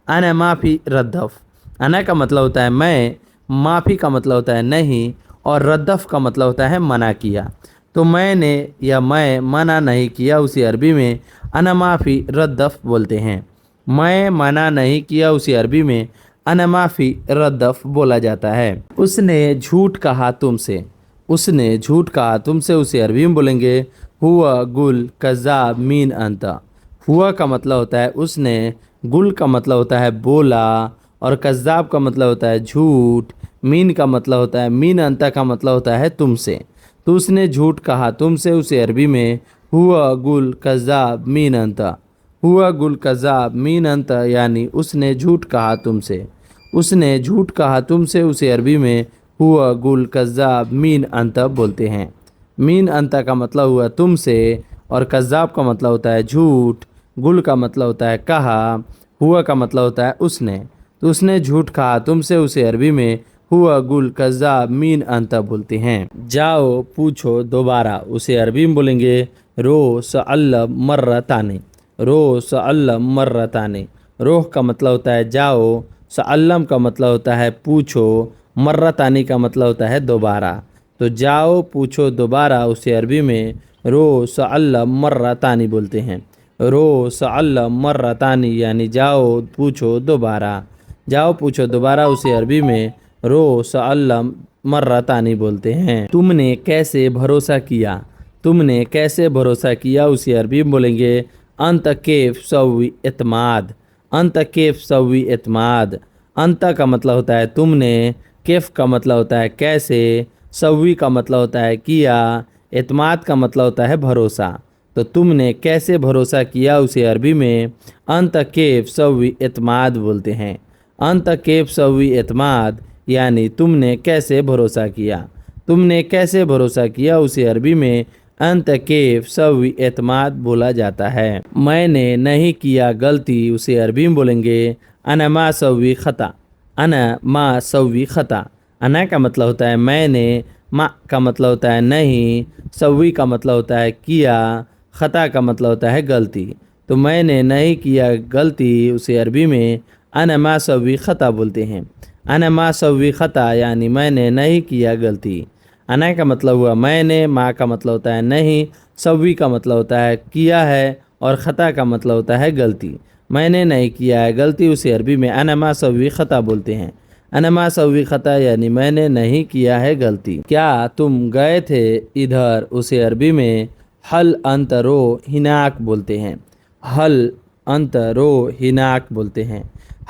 S1: अना माफ़ी रद्दफ। अना का मतलब होता है मैं, माफ़ी का मतलब होता है नहीं, और रद्दफ का मतलब होता है मना किया। तो मैंने या मैं मना नहीं किया उसे अरबी में अना माफ़ी रद्दफ बोलते हैं। मैं मना नहीं किया उसे अरबी में अना माफ़ी रद्दफ बोला जाता है। उसने झूठ कहा तुमसे। उसने झूठ कहा तुमसे उसे अरबी में बोलेंगे हुआ गुल कज़ाब मीन अंता। हुआ का मतलब होता है उसने, गुल का मतलब होता है बोला, और कज़ाब का मतलब होता है झूठ, मीन का मतलब होता है, मीन अंता का मतलब होता है तुमसे। तो उसने झूठ कहा तुमसे उसे अरबी में हुआ गुल कज़ाब मीन अंता। हुआ गुल कज़ाब मीन अंता यानी उसने झूठ कहा तुमसे। उसने झूठ कहा तुमसे उसे अरबी में हुआ गुल कज़ाब मीन अंता बोलते हैं। मीन अंता का मतलब हुआ तुमसे, और कज़ाब का मतलब होता है झूठ, गुल का मतलब होता है कहा, हुआ का मतलब होता है उसने। तो उसने झूठ कहा तुमसे उसे अरबी में हुआ गुल कज़ाब मीन अंता बोलते हैं। जाओ पूछो दोबारा उसे अरबी में बोलेंगे रो सअल्लम मर्रताने। रो सअल्लम मर्रताने। रोह का मतलब होता है जाओ, सअल्लम का मतलब होता है पूछो, मर्रतानी का मतलब होता है दोबारा। तो जाओ पूछो दोबारा उसे अरबी में रो सअल्लम मर्रतानी बोलते हैं। रो सअल्लम मर्रतानी यानी जाओ पूछो दोबारा। जाओ पूछो दोबारा उसे अरबी में रो सअल्लम मर्रतानी बोलते हैं। तुमने कैसे भरोसा किया। तुमने कैसे भरोसा किया उसे अरबी में बोलेंगे अंत केफ सवी एतमाद। अंत केफ सवी एतमाद। अंत का मतलब होता है तुमने, केफ का मतलब होता है कैसे, सवी का मतलब होता है किया, एतमाद का मतलब होता है भरोसा। तो तुमने कैसे भरोसा किया उसे अरबी में अंत केफ सवी एतमाद बोलते हैं। अंत केफ सवी एतमाद यानी तुमने कैसे भरोसा किया। तुमने कैसे भरोसा किया उसे अरबी में अंत केफ सवी एतमाद बोला जाता है। मैंने नहीं किया गलती उसे अरबी में बोलेंगे अना मा सवी खता। अना मा सवी खता। अना का मतलब होता है मैंने, मा का मतलब होता है नहीं, सवी का मतलब होता है किया, खता का मतलब होता है गलती। तो मैंने नहीं किया गलती उसे अरबी में अना मा सवी खता बोलते हैं। अना मा सवी खता यानी मैंने नहीं किया गलती। अना का मतलब हुआ मैंने, माँ का मतलब होता है नहीं, सवी का मतलब होता है किया है, और ख़ता का मतलब होता है गलती। मैंने नहीं किया है गलती उसे अरबी में अना मा सवी ख़ता बोलते हैं। अना मा सवी ख़ता यानी मैंने नहीं किया है गलती। क्या तुम गए थे इधर उसे अरबी में हल अंतरो हिनाक बोलते हैं। हल अंतरो हिनाक बोलते हैं।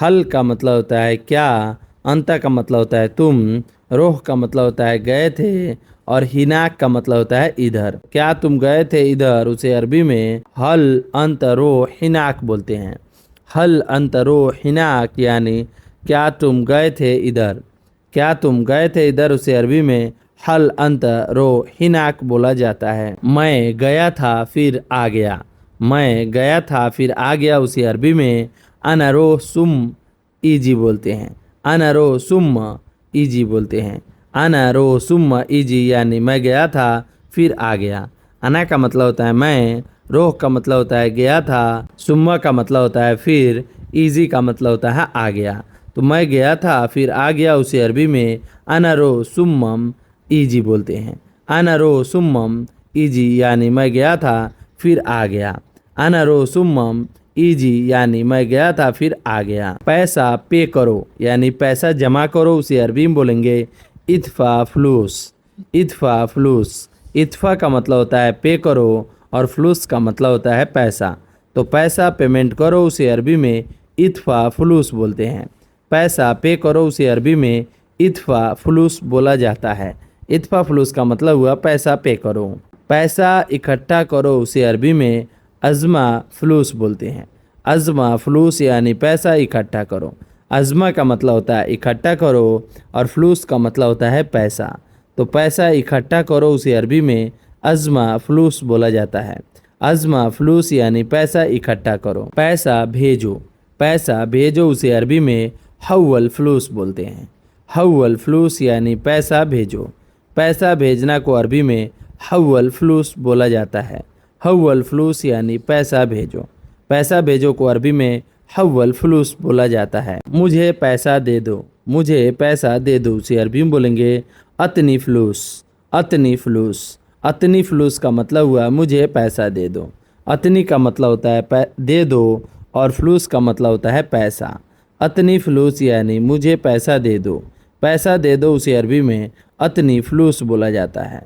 S1: हल का मतलब होता है क्या, अंत का मतलब होता है तुम, रोह का मतलब होता है गए थे, और हिनाक का मतलब होता है इधर। क्या तुम गए थे इधर उसे अरबी में हल अंतरो हिनाक बोलते हैं। हल अंतरो हिनाक यानी क्या तुम गए थे इधर। क्या तुम गए थे इधर उसे अरबी में हल अंतरो हिनाक बोला जाता है। मैं गया था फिर आ गया। मैं गया था फिर आ गया उसे अरबी में अनरो सुम ईजी बोलते हैं। अनरो सुम ईजी बोलते हैं। अनरो सुम ईजी यानी मैं गया था फिर आ गया। अना का मतलब होता है मैं, रोह का मतलब होता है गया था, सुम्मा का मतलब होता है फिर, ईजी का मतलब होता है आ गया। तो मैं गया था फिर आ गया उसे अरबी में अनरो सुम्मम ईजी बोलते हैं। अनरो सुम्मम ईजी यानी मैं गया था फिर आ गया। अनरो सुम्मम ईजी यानी मैं गया था फिर आ गया। पैसा पे करो यानी पैसा जमा करो उसे अरबी में बोलेंगे इत्फा फ्लूस। इत्फा फ्लूस। इत्फा का मतलब होता है पे करो, और फ्लूस का मतलब होता है पैसा। तो पैसा पेमेंट करो उसे अरबी में इत्फा फ्लूस बोलते हैं। पैसा पे करो उसे अरबी में इत्फा फ्लूस बोला जाता है। इत्फा फ्लूस का मतलब हुआ पैसा पे करो। पैसा इकट्ठा करो उसे अरबी में अज़मा फ्लूस बोलते हैं। अज़मा फ्लूस यानी पैसा इकट्ठा करो। अज़मा का मतलब होता है इकट्ठा करो, और फ्लूस का मतलब होता है पैसा। तो पैसा इकट्ठा करो उसे अरबी में अज़मा फ्लूस बोला जाता है। अज़मा फ्लूस यानी पैसा इकट्ठा करो। पैसा भेजो। पैसा भेजो उसे अरबी में हव्वल फ्लूस बोलते हैं। हव्वल फ्लूस यानी पैसा भेजो। पैसा भेजना को अरबी में हव्वल फ्लूस बोला जाता है। हव्वल फ्लूस यानी पैसा भेजो। पैसा भेजो को अरबी में हव्वल फ्लूस बोला जाता है। मुझे पैसा दे दो। मुझे पैसा दे दो उसे अरबी में बोलेंगे अतनी फ्लूस। अतनी फ्लूस। अतनी फ्लूस का मतलब हुआ मुझे पैसा दे दो। अतनी का मतलब होता है दे दो, और फ्लूस का मतलब होता है पैसा। अतनी फ्लूस यानी मुझे पैसा दे दो। पैसा दे दो उसे अरबी में अतनी फ्लूस बोला जाता है।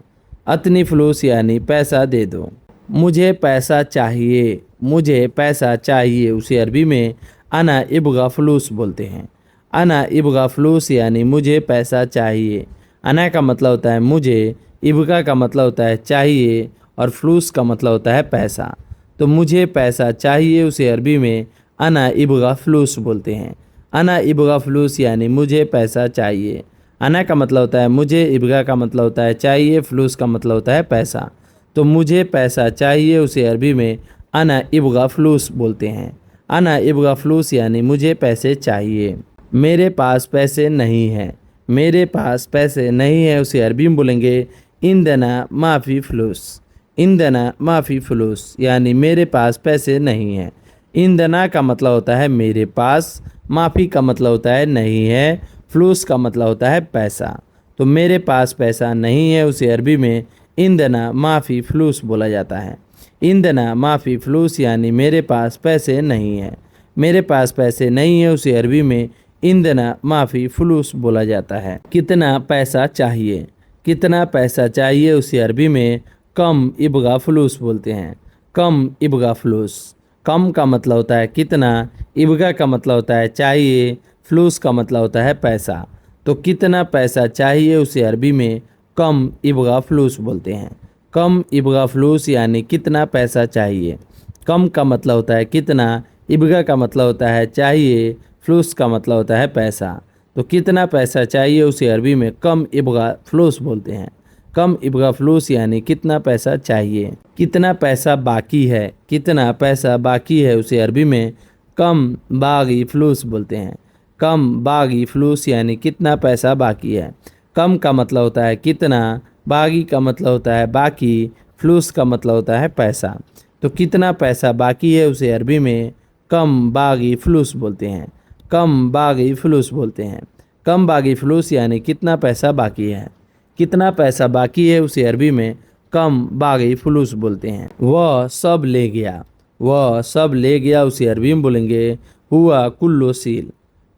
S1: अतनी फ्लूस यानी पैसा दे दो। मुझे पैसा चाहिए। मुझे पैसा चाहिए उसे अरबी में अना इब्गा फ्लूस बोलते हैं। अना इब्गा फ्लूस यानी मुझे पैसा चाहिए। अना का मतलब होता है मुझे, इब्गा का मतलब होता है चाहिए, और फ्लूस का मतलब होता है पैसा। तो मुझे पैसा चाहिए उसे अरबी में अना इब्गा फ्लूस बोलते हैं। अना इब्गा फ्लूस यानी मुझे पैसा चाहिए। अना का मतलब होता है मुझे, इब्गा का मतलब होता है चाहिए, फ्लूस का मतलब होता है पैसा। तो मुझे पैसा चाहिए उसे अरबी में अना इब्गा फ्लूस बोलते हैं। अना इब्गा फ्लूस यानी मुझे पैसे चाहिए। मेरे पास पैसे नहीं हैं। मेरे पास पैसे नहीं है उसे अरबी में बोलेंगे इंदना माफ़ी फ्लूस। इंदना माफ़ी फ्लूस यानी मेरे पास पैसे नहीं हैं। इंदना का मतलब होता है मेरे पास, माफ़ी का मतलब होता है नहीं है, फ्लूस का मतलब होता है पैसा। तो मेरे पास पैसा नहीं है उसे अरबी में इंदना माफ़ी फ्लूस बोला जाता है। इंदना माफ़ी फ्लूस यानी मेरे पास पैसे नहीं है। मेरे पास पैसे नहीं है उसे अरबी में इंदना माफ़ी फ्लूस बोला जाता है। कितना पैसा चाहिए। कितना पैसा चाहिए उसे अरबी में कम इबगा फ्लूस बोलते हैं। कम इबगा फ्लूस। कम का मतलब होता है कितना, इबगा का मतलब होता है चाहिए, फ्लूस का मतलब होता है पैसा। तो कितना पैसा चाहिए उसे अरबी में कम इबगा फ्लूस बोलते हैं। कम इबगा फ्लूस यानी कितना पैसा चाहिए। कम का मतलब होता है कितना, इबगा का मतलब होता है चाहिए, फ्लूस का मतलब होता है पैसा। तो कितना पैसा चाहिए उसे अरबी में कम इबगा फ्लूस बोलते हैं। कम इबगा फ्लूस यानी कितना पैसा चाहिए। कितना पैसा बाकी है, कितना पैसा बाकी है उसे अरबी में कम बागी फ्लूस बोलते हैं। कम बागी फ्लूस यानी कितना पैसा बाकी है। कम का मतलब होता है कितना, बागी का मतलब होता है बाकी, फ्लूस का मतलब होता है पैसा। तो कितना पैसा बाकी है उसे अरबी में कम बागी फ्लूस बोलते हैं। कम बागी फ्लूस बोलते हैं। कम बागी फ्लूस यानी कितना पैसा बाकी है। कितना पैसा बाकी है उसे अरबी में कम बागी फ्लूस बोलते हैं। वह सब ले गया। वह सब ले गया उसे अरबी में बोलेंगे हुआ कुल्लो सील।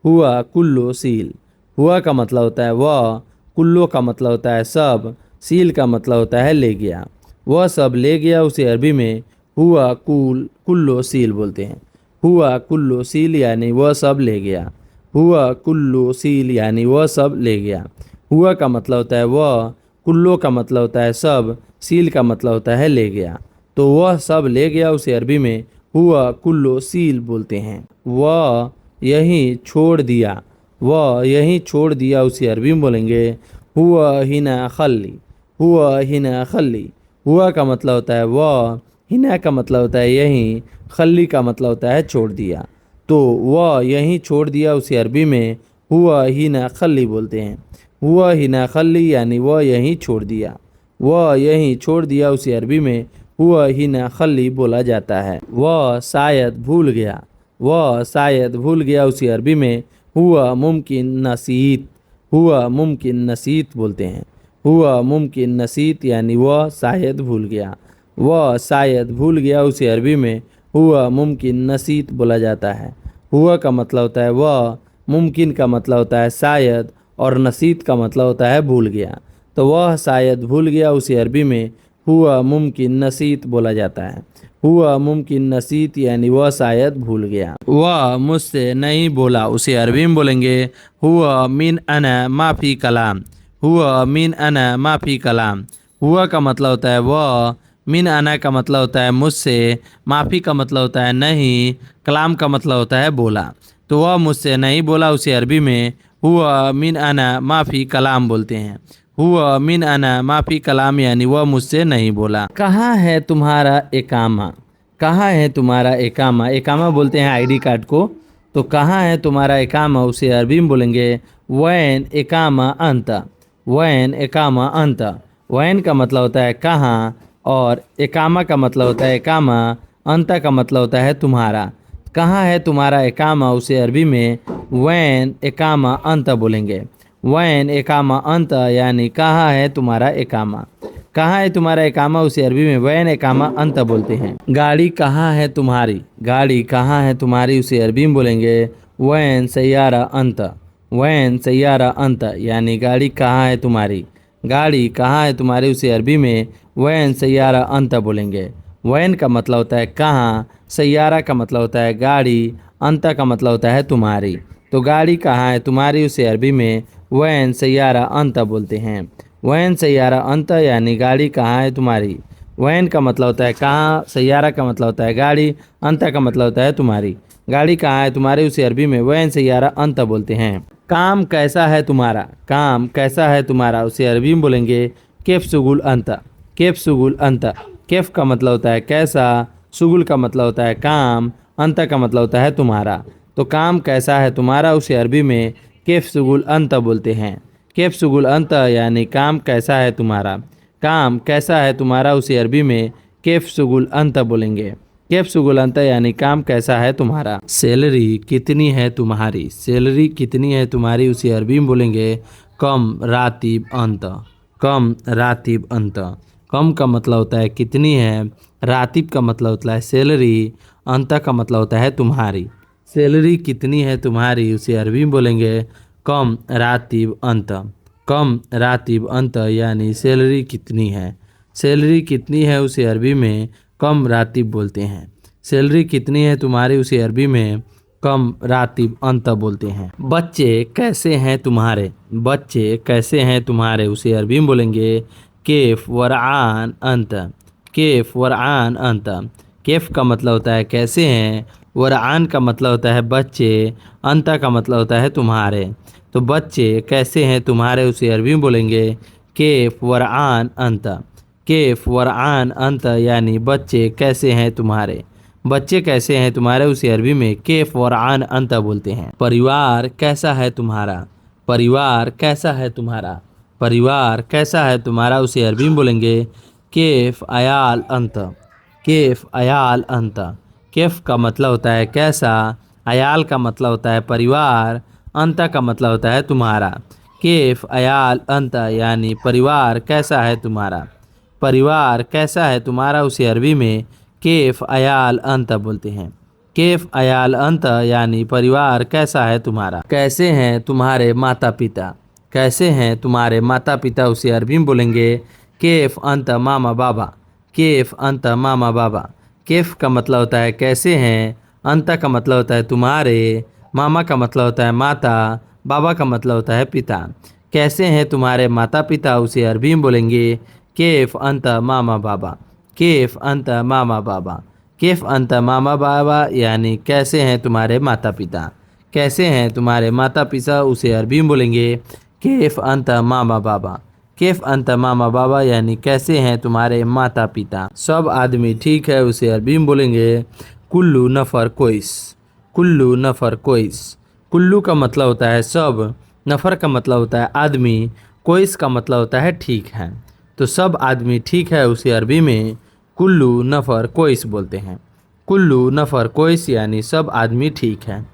S1: हुआ कुल्लो सील। हुआ का मतलब होता है वह, कुल्लो का मतलब होता है सब, सील का मतलब होता है ले गया। वह सब ले गया उसे अरबी में हुआ कुल्लो सील बोलते हैं। हुआ कुल्लो सील यानी वह सब ले गया। हुआ कुल्लो सील यानी वह सब ले गया। हुआ का मतलब होता है वह, कुल्लो का मतलब होता है सब, सील का मतलब होता है ले गया। तो वह सब ले गया उसे अरबी में हुआ कुल्लो सील बोलते हैं। वह यहीं छोड़ दिया। वह यहीं छोड़ दिया उसे अरबी में बोलेंगे हुआ हिना खल्ली। हुआ हिना खल्ली। हुआ का मतलब होता है वह, हिना का मतलब होता है यहीं, खल्ली का मतलब होता है छोड़ दिया। तो वह यहीं छोड़ दिया उसे अरबी में हुआ हिना खल्ली बोलते हैं। हुआ हिना खल्ली यानी वह यहीं छोड़ दिया। वह यहीं छोड़ दिया उसे अरबी में हुआ हिना खल्ली बोला जाता है। वह शायद भूल गया। वह शायद भूल गया उसे अरबी में हुआ मुमकिन नसीत। हुआ मुमकिन नसीत बोलते हैं। हुआ मुमकिन नसीत यानी वह शायद भूल गया। वह शायद भूल गया उसे अरबी में हुआ मुमकिन नसीत बोला जाता है। हुआ का मतलब होता है वह, मुमकिन का मतलब होता है शायद, और नसीत का मतलब होता है भूल गया। तो वह शायद भूल गया उसे अरबी में हुआ मुमकिन नसीत बोला जाता है। हुआ मुमकिन नसीत यानी वह शायद भूल गया। वह मुझसे नहीं बोला उसे अरबी में बोलेंगे हुआ मिन अना माफ़ी कलाम। हुआ मिन अना माफ़ी कलाम। हुआ का मतलब होता है वह, मिन अना का मतलब होता है मुझसे, माफ़ी का मतलब होता है नहीं, कलाम का मतलब होता है बोला। तो वह मुझसे नहीं बोला उसे अरबी में हुआ मिन अना माफ़ी कलाम बोलते हैं। हुआ मिन अना माफ़ी कलाम यानी वह मुझसे नहीं बोला। कहाँ है तुम्हारा एकामा। कहाँ है तुम्हारा एकामा। एकामा बोलते हैं आईडी कार्ड को। तो कहाँ है तुम्हारा एकामा उसे अरबी में बोलेंगे वैन एकामा अंत। वैन एकामा अंत। वैन का मतलब होता है कहाँ, और एकामा का मतलब होता है एकामा, अंत का मतलब होता है तुम्हारा। कहाँ है तुम्हारा एकामा उसे अरबी में वैन एकामा अंत बोलेंगे। वैन एकामा अंत यानी कहाँ है तुम्हारा एकामा। कहाँ है तुम्हारा एकामा उसे अरबी में वैन एकामा अंत बोलते हैं। गाड़ी कहाँ है तुम्हारी। गाड़ी कहाँ है तुम्हारी उसे अरबी में बोलेंगे वैन सैयारा अंत। वैन सैयारा अंत यानी गाड़ी कहाँ है तुम्हारी। गाड़ी कहाँ है तुम्हारी उसे अरबी में वैन सैयारा अंत बोलेंगे। वैन का मतलब होता है कहाँ, सैयारा का मतलब होता है गाड़ी, अंत का मतलब होता है तुम्हारी। तो गाड़ी कहाँ है तुम्हारी उसे अरबी में वैन सैयारा अंत बोलते हैं। वैन सैयारा अंत यानी गाड़ी कहाँ है तुम्हारी। वैन का मतलब होता है कहाँ, सैयारा का मतलब होता है गाड़ी, अंत का मतलब होता है तुम्हारी। गाड़ी कहाँ है तुम्हारी उसे अरबी में वैन सैयारा अंत बोलते हैं। काम कैसा है तुम्हारा। काम कैसा है तुम्हारा उसे अरबी में बोलेंगे केफ सुगुल अंत। केफ सुगुल अंत। केफ का मतलब होता है कैसा, सुगुल का मतलब होता है काम, अंत का मतलब होता है तुम्हारा। तो काम कैसा है तुम्हारा उसे अरबी में केफ सुगुल अंत बोलते हैं। केफ सुगुल अंत यानी काम कैसा है तुम्हारा। काम कैसा है तुम्हारा उसे अरबी में केफ सुगुल अंत बोलेंगे। केफ सुगुल अंत यानी काम कैसा है तुम्हारा। सैलरी कितनी है तुम्हारी। सैलरी कितनी है तुम्हारी उसे अरबी में बोलेंगे कम रातिब अंत। कम रातिब अंत। कम का मतलब होता है कितनी है, रातिब का मतलब होता है सैलरी, अंत का मतलब होता है तुम्हारी। सैलरी कितनी है तुम्हारी उसे अरबी में बोलेंगे कम रातिब अंत। कम रातिब अंत यानी सैलरी कितनी है। सैलरी कितनी है उसे अरबी में कम रातिब बोलते हैं। सैलरी कितनी है तुम्हारी उसे अरबी में कम रातिब अंत बोलते हैं। बच्चे कैसे हैं तुम्हारे, बच्चे कैसे हैं तुम्हारे उसे अरबी में बोलेंगे केफ वरआन अंत। केफ वरआन अंत। केफ का मतलब होता है कैसे हैं, वरआन का मतलब होता है बच्चे, अंत का मतलब होता है तुम्हारे। तो बच्चे कैसे हैं तुम्हारे उसे अरबी में बोलेंगे केफ वरआन अंत। केफ वरआन अंत यानी बच्चे कैसे हैं तुम्हारे। बच्चे कैसे हैं तुम्हारे उसे अरबी में केफ वरआन अंत बोलते हैं। परिवार कैसा है तुम्हारा, परिवार कैसा है तुम्हारा। परिवार कैसा है तुम्हारा उसे अरबी में बोलेंगे केफ अयाल अंत। केफ अयाल अंत। केफ का मतलब होता है कैसा, अयाल का मतलब होता है परिवार, अंत का मतलब होता है तुम्हारा। केफ अयाल अंत यानी परिवार कैसा है तुम्हारा। परिवार कैसा है तुम्हारा उसे अरबी में केफ अयाल अंत बोलते हैं। केफ अयाल अंत यानी परिवार कैसा है तुम्हारा। कैसे हैं तुम्हारे माता पिता, कैसे हैं तुम्हारे माता पिता उसे अरबी में बोलेंगे केफ अंत मामा बाबा। केफ अंत मामा बाबा। केफ का मतलब होता है कैसे हैं, अंत का मतलब होता है तुम्हारे, मामा का मतलब होता है माता, बाबा का मतलब होता है पिता। कैसे हैं तुम्हारे माता पिता उसे अरबी में बोलेंगे केफ अंत मामा बाबा। केफ अंत मामा बाबा। केफ अंत मामा बाबा यानी कैसे हैं तुम्हारे माता पिता। कैसे हैं तुम्हारे माता पिता उसे अरबी में बोलेंगे केफ अंत मामा बाबा। केफ अंत मामा बाबा यानी कैसे हैं तुम्हारे माता पिता। सब आदमी ठीक है उसे अरबी में बोलेंगे कुल्लू नफ़र कोइस। कुल्लू नफ़र कोइस। कुल्लू का मतलब होता है सब, नफ़र का मतलब होता है आदमी, कोइस का मतलब होता है ठीक है। तो सब आदमी ठीक है उसे अरबी में कुल्लू नफ़र कोइस बोलते हैं। कुल्लू नफ़र कोइस यानी सब आदमी ठीक है।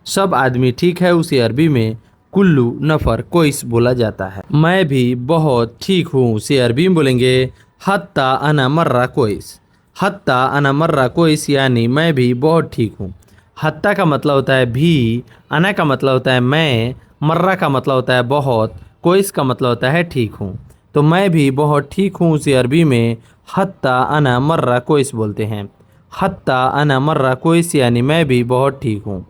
S1: सब आदमी ठीक है उसे अरबी में कुल्लू नफ़र कोइस बोला जाता है। मैं भी बहुत ठीक हूँ उसे अरबी में बोलेंगे हत्ता अना मर्रा कोइस। हत्ता अना मर्रा कोइस यानी मैं भी बहुत ठीक हूँ। हत्ता का मतलब होता है भी, अना का मतलब होता है मैं, मर्रा का मतलब होता है बहुत, कोइस का मतलब होता है ठीक हूँ। तो मैं भी बहुत ठीक हूँ उसे अरबी में हत्ता अना मर्रा कोइस बोलते हैं। हत्ता अना मर्रा कोइस यानी मैं भी बहुत ठीक हूँ।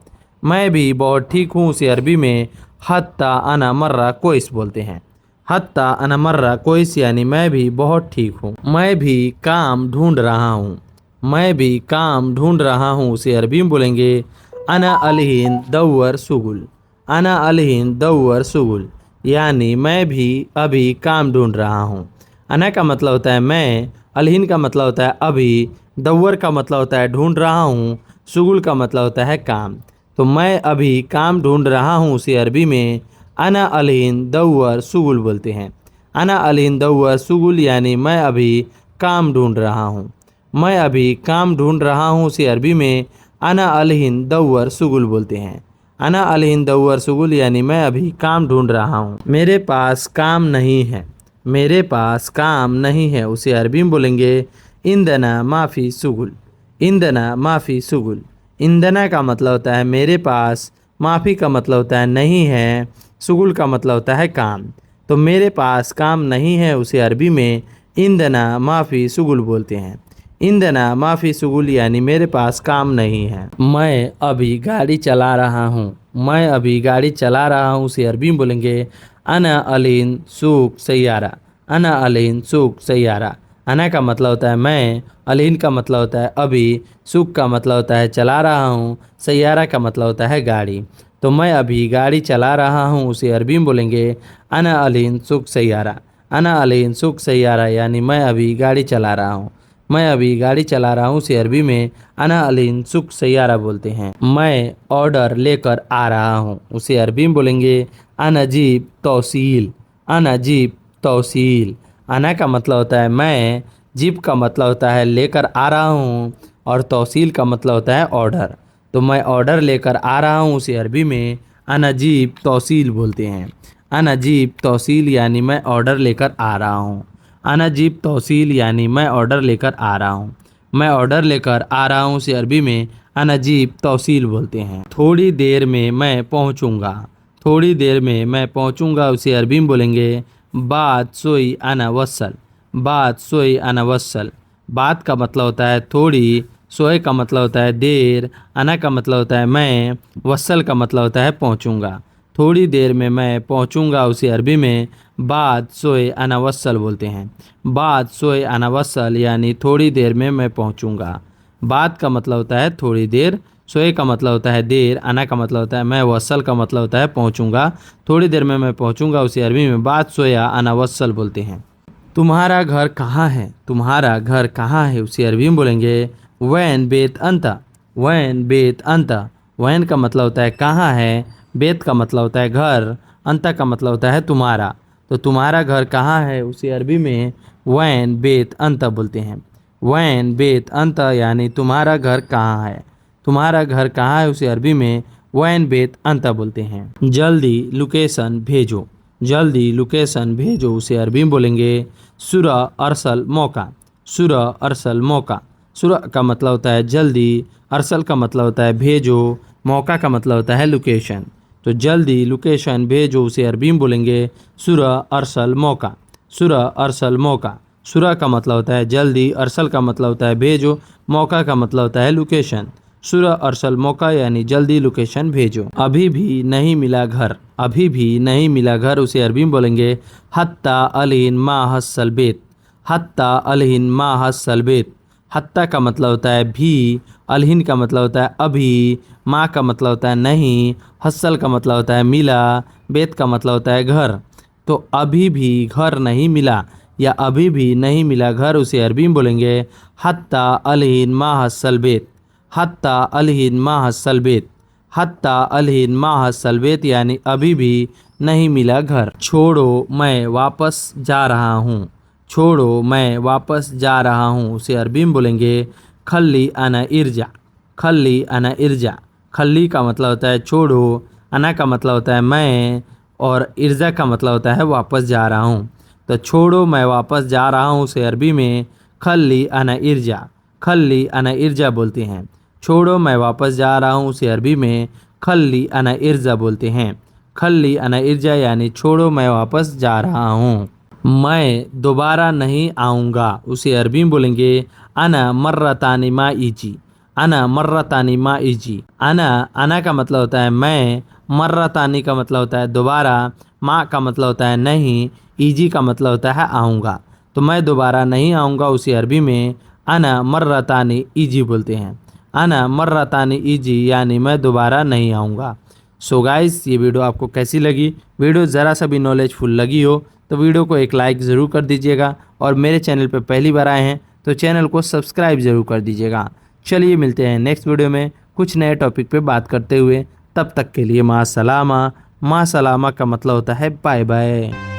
S1: मैं भी बहुत ठीक हूँ उसे अरबी में हत्ता अना मर्रा कोइस बोलते हैं। हत्ता अना मर्रा कोइस यानी मैं भी बहुत ठीक हूँ। मैं भी काम ढूंढ रहा हूँ। मैं भी काम ढूंढ रहा हूँ उसे अरबी में बोलेंगे अना अलहिन दौर सुगुल। अना अलहिन दौर सुगुल यानी मैं भी अभी काम ढूंढ रहा हूँ। अना का मतलब होता है मैं, अलहिन का मतलब होता है अभी, दौर का मतलब होता है ढूंढ रहा हूँ, सुगुल का मतलब होता है काम। तो मैं अभी काम ढूंढ रहा हूँ उसे अरबी में अना अलहिन दौर सुगुल बोलते हैं। अना अलहिन दौर सुगुल यानी मैं अभी काम ढूंढ रहा हूँ। मैं अभी काम ढूंढ रहा हूँ उसे अरबी में अना अलहिन दौर सुगुल बोलते हैं। अना अलहिन दौर सुगुल यानी मैं अभी काम ढूंढ रहा हूँ। मेरे पास काम नहीं है। मेरे पास काम नहीं है उसे अरबी में बोलेंगे इंदना माफ़ी सुगुल। इंदना माफ़ी सुगुल। इंदना का मतलब होता है मेरे पास, माफ़ी का मतलब होता है नहीं है, सुगुल का मतलब होता है काम। तो मेरे पास काम नहीं है उसे अरबी में इंदना माफ़ी सुगुल बोलते हैं। इंदना माफ़ी सुगुल यानी मेरे पास काम नहीं है। मैं अभी गाड़ी चला रहा हूँ। मैं अभी गाड़ी चला रहा हूँ उसे अरबी में बोलेंगे अना अलीन सूक सैयारा। अना अलीन सूक सैयारा। अना का मतलब होता है मैं, अलीन का मतलब होता है अभी, सुख का मतलब होता है चला रहा हूँ, सैयारा का मतलब होता है गाड़ी। तो मैं अभी गाड़ी चला रहा हूँ उसे अरबी में बोलेंगे अना अलीन सुख सैयारा। अना अलीन सुख सैयारा यानी मैं अभी गाड़ी चला रहा हूँ। मैं अभी गाड़ी चला रहा हूँ उसे अरबी में अना अलीन सुख सैयारा बोलते हैं। मैं ऑर्डर लेकर आ रहा हूँ उसे अरबी में बोलेंगे अनजीब तौसील। अनजीब तौसील। अना का मतलब होता है मैं, जीप का मतलब होता है लेकर आ रहा हूँ, और तौसील का मतलब होता है ऑर्डर। तो मैं ऑर्डर लेकर आ रहा हूँ उसे अरबी में अनजीब तौसील बोलते हैं। अनजीब तौसील यानी मैं ऑर्डर लेकर आ रहा हूँ। अनजीब तौसील यानी मैं ऑर्डर लेकर आ रहा हूँ। मैं ऑर्डर लेकर आ रहा हूँ उसे अरबी में अनजीब तौसील बोलते हैं। थोड़ी देर में मैं पहुँचूँगा। थोड़ी देर में मैं पहुँचूँगा उसे अरबी में बोलेंगे बात सोई अना वसल। बात सोई अना वसल। बात का मतलब होता है थोड़ी, सोए का मतलब होता है देर, अना का मतलब होता है मैं, वसल का मतलब होता है पहुंचूंगा। थोड़ी देर में मैं पहुंचूंगा उसे अरबी में बाद सोए अना वसल बोलते हैं। बाद सोए अना वसल यानी थोड़ी देर में मैं पहुंचूंगा। बाद का मतलब होता है थोड़ी देर, सोए का मतलब होता है देर, अना का मतलब होता है मैं, वसल का मतलब होता है पहुंचूंगा। थोड़ी देर में मैं पहुंचूंगा उसे अरबी में बाद सोया अना वसल बोलते हैं। तुम्हारा घर कहाँ है? तुम्हारा घर कहाँ है उसे अरबी में बोलेंगे वैन बेत अंता। वैन बेत अंता। वैन का मतलब होता है कहाँ है, बेत का मतलब होता है घर, अंता का मतलब होता है तुम्हारा। तो तुम्हारा घर कहाँ है उसे अरबी में वैन बेत अंता बोलते हैं। वैन बेत अंता यानी तुम्हारा घर कहाँ है। तुम्हारा घर कहाँ है उसे अरबी में वैन बेत अंता बोलते हैं। जल्दी लोकेशन भेजो। जल्दी लोकेशन भेजो उसे अरबी में बोलेंगे सुरा अरसल मौका। सुरा अरसल मौका। सुरा का मतलब होता है जल्दी, अरसल का मतलब होता है भेजो, मौका का मतलब होता है लोकेशन। तो जल्दी लोकेशन भेजो उसे अरबी में बोलेंगे सुरा अरसल मौका। सुरा अरसल मौका। सुरा का मतलब होता है जल्दी, अरसल का मतलब होता है भेजो, मौका का मतलब होता है लोकेशन। सुरा अरसल मौका यानी जल्दी लोकेशन भेजो। अभी भी नहीं मिला घर। अभी भी नहीं मिला घर उसे अरबी में बोलेंगे हत्ता अलहिन मा हस्सल बेत। हत्ता अलहिन मा हस्सल बेत। हत्ता का मतलब होता है भी, अलहिन का मतलब होता है अभी, माँ का मतलब होता है नहीं, हस्सल का मतलब होता है मिला, बेत का मतलब होता है घर। तो अभी भी घर नहीं मिला या अभी भी नहीं मिला घर उसे अरबी में बोलेंगे हत्ता अलहिन मा हस्सल बेत। हत्ता अलहिन मा हस्सल बेत। हत्ता अलहिन मा हस्सल बेत यानी अभी भी नहीं मिला घर। छोड़ो मैं वापस जा रहा हूँ। छोड़ो मैं वापस जा रहा हूँ उसे अरबी में बोलेंगे खल्ली अना इर्जा। खल्ली अना इर्जा। खल्ली का मतलब होता है छोड़ो, अना का मतलब होता है मैं, और इर्जा का मतलब होता है वापस जा रहा हूँ। तो छोड़ो मैं वापस जा रहा हूँ उसे अरबी में खल्ली अना इर्जा। खल्ली अना इर्जा बोलते हैं। छोड़ो मैं वापस जा रहा हूँ उसे अरबी में खल्ली अना इर्जा बोलते हैं। खल्ली अना इर्जा यानी छोड़ो मैं वापस जा रहा हूँ। मैं दोबारा नहीं आऊँगा उसे अरबी में बोलेंगे अना मर्रतानी मा इजी। अना मर्रतानी मा इजी। अना का मतलब होता है मैं, मर्रतानी का मतलब होता है दोबारा, माँ का मतलब होता है नहीं, इजी का मतलब होता है आऊँगा। तो मैं दोबारा नहीं आऊँगा उसे अरबी में अना मर्रतानी इजी बोलते हैं। अना मर्रतानी इजी यानी मैं दोबारा नहीं आऊँगा। सो गाइस, ये वीडियो आपको कैसी लगी? वीडियो ज़रा सा भी नॉलेजफुल लगी हो तो वीडियो को एक लाइक ज़रूर कर दीजिएगा, और मेरे चैनल पर पहली बार आए हैं तो चैनल को सब्सक्राइब ज़रूर कर दीजिएगा। चलिए मिलते हैं नेक्स्ट वीडियो में कुछ नए टॉपिक पे बात करते हुए। तब तक के लिए माँ सलामा। माँ सलामा का मतलब होता है बाय बाय।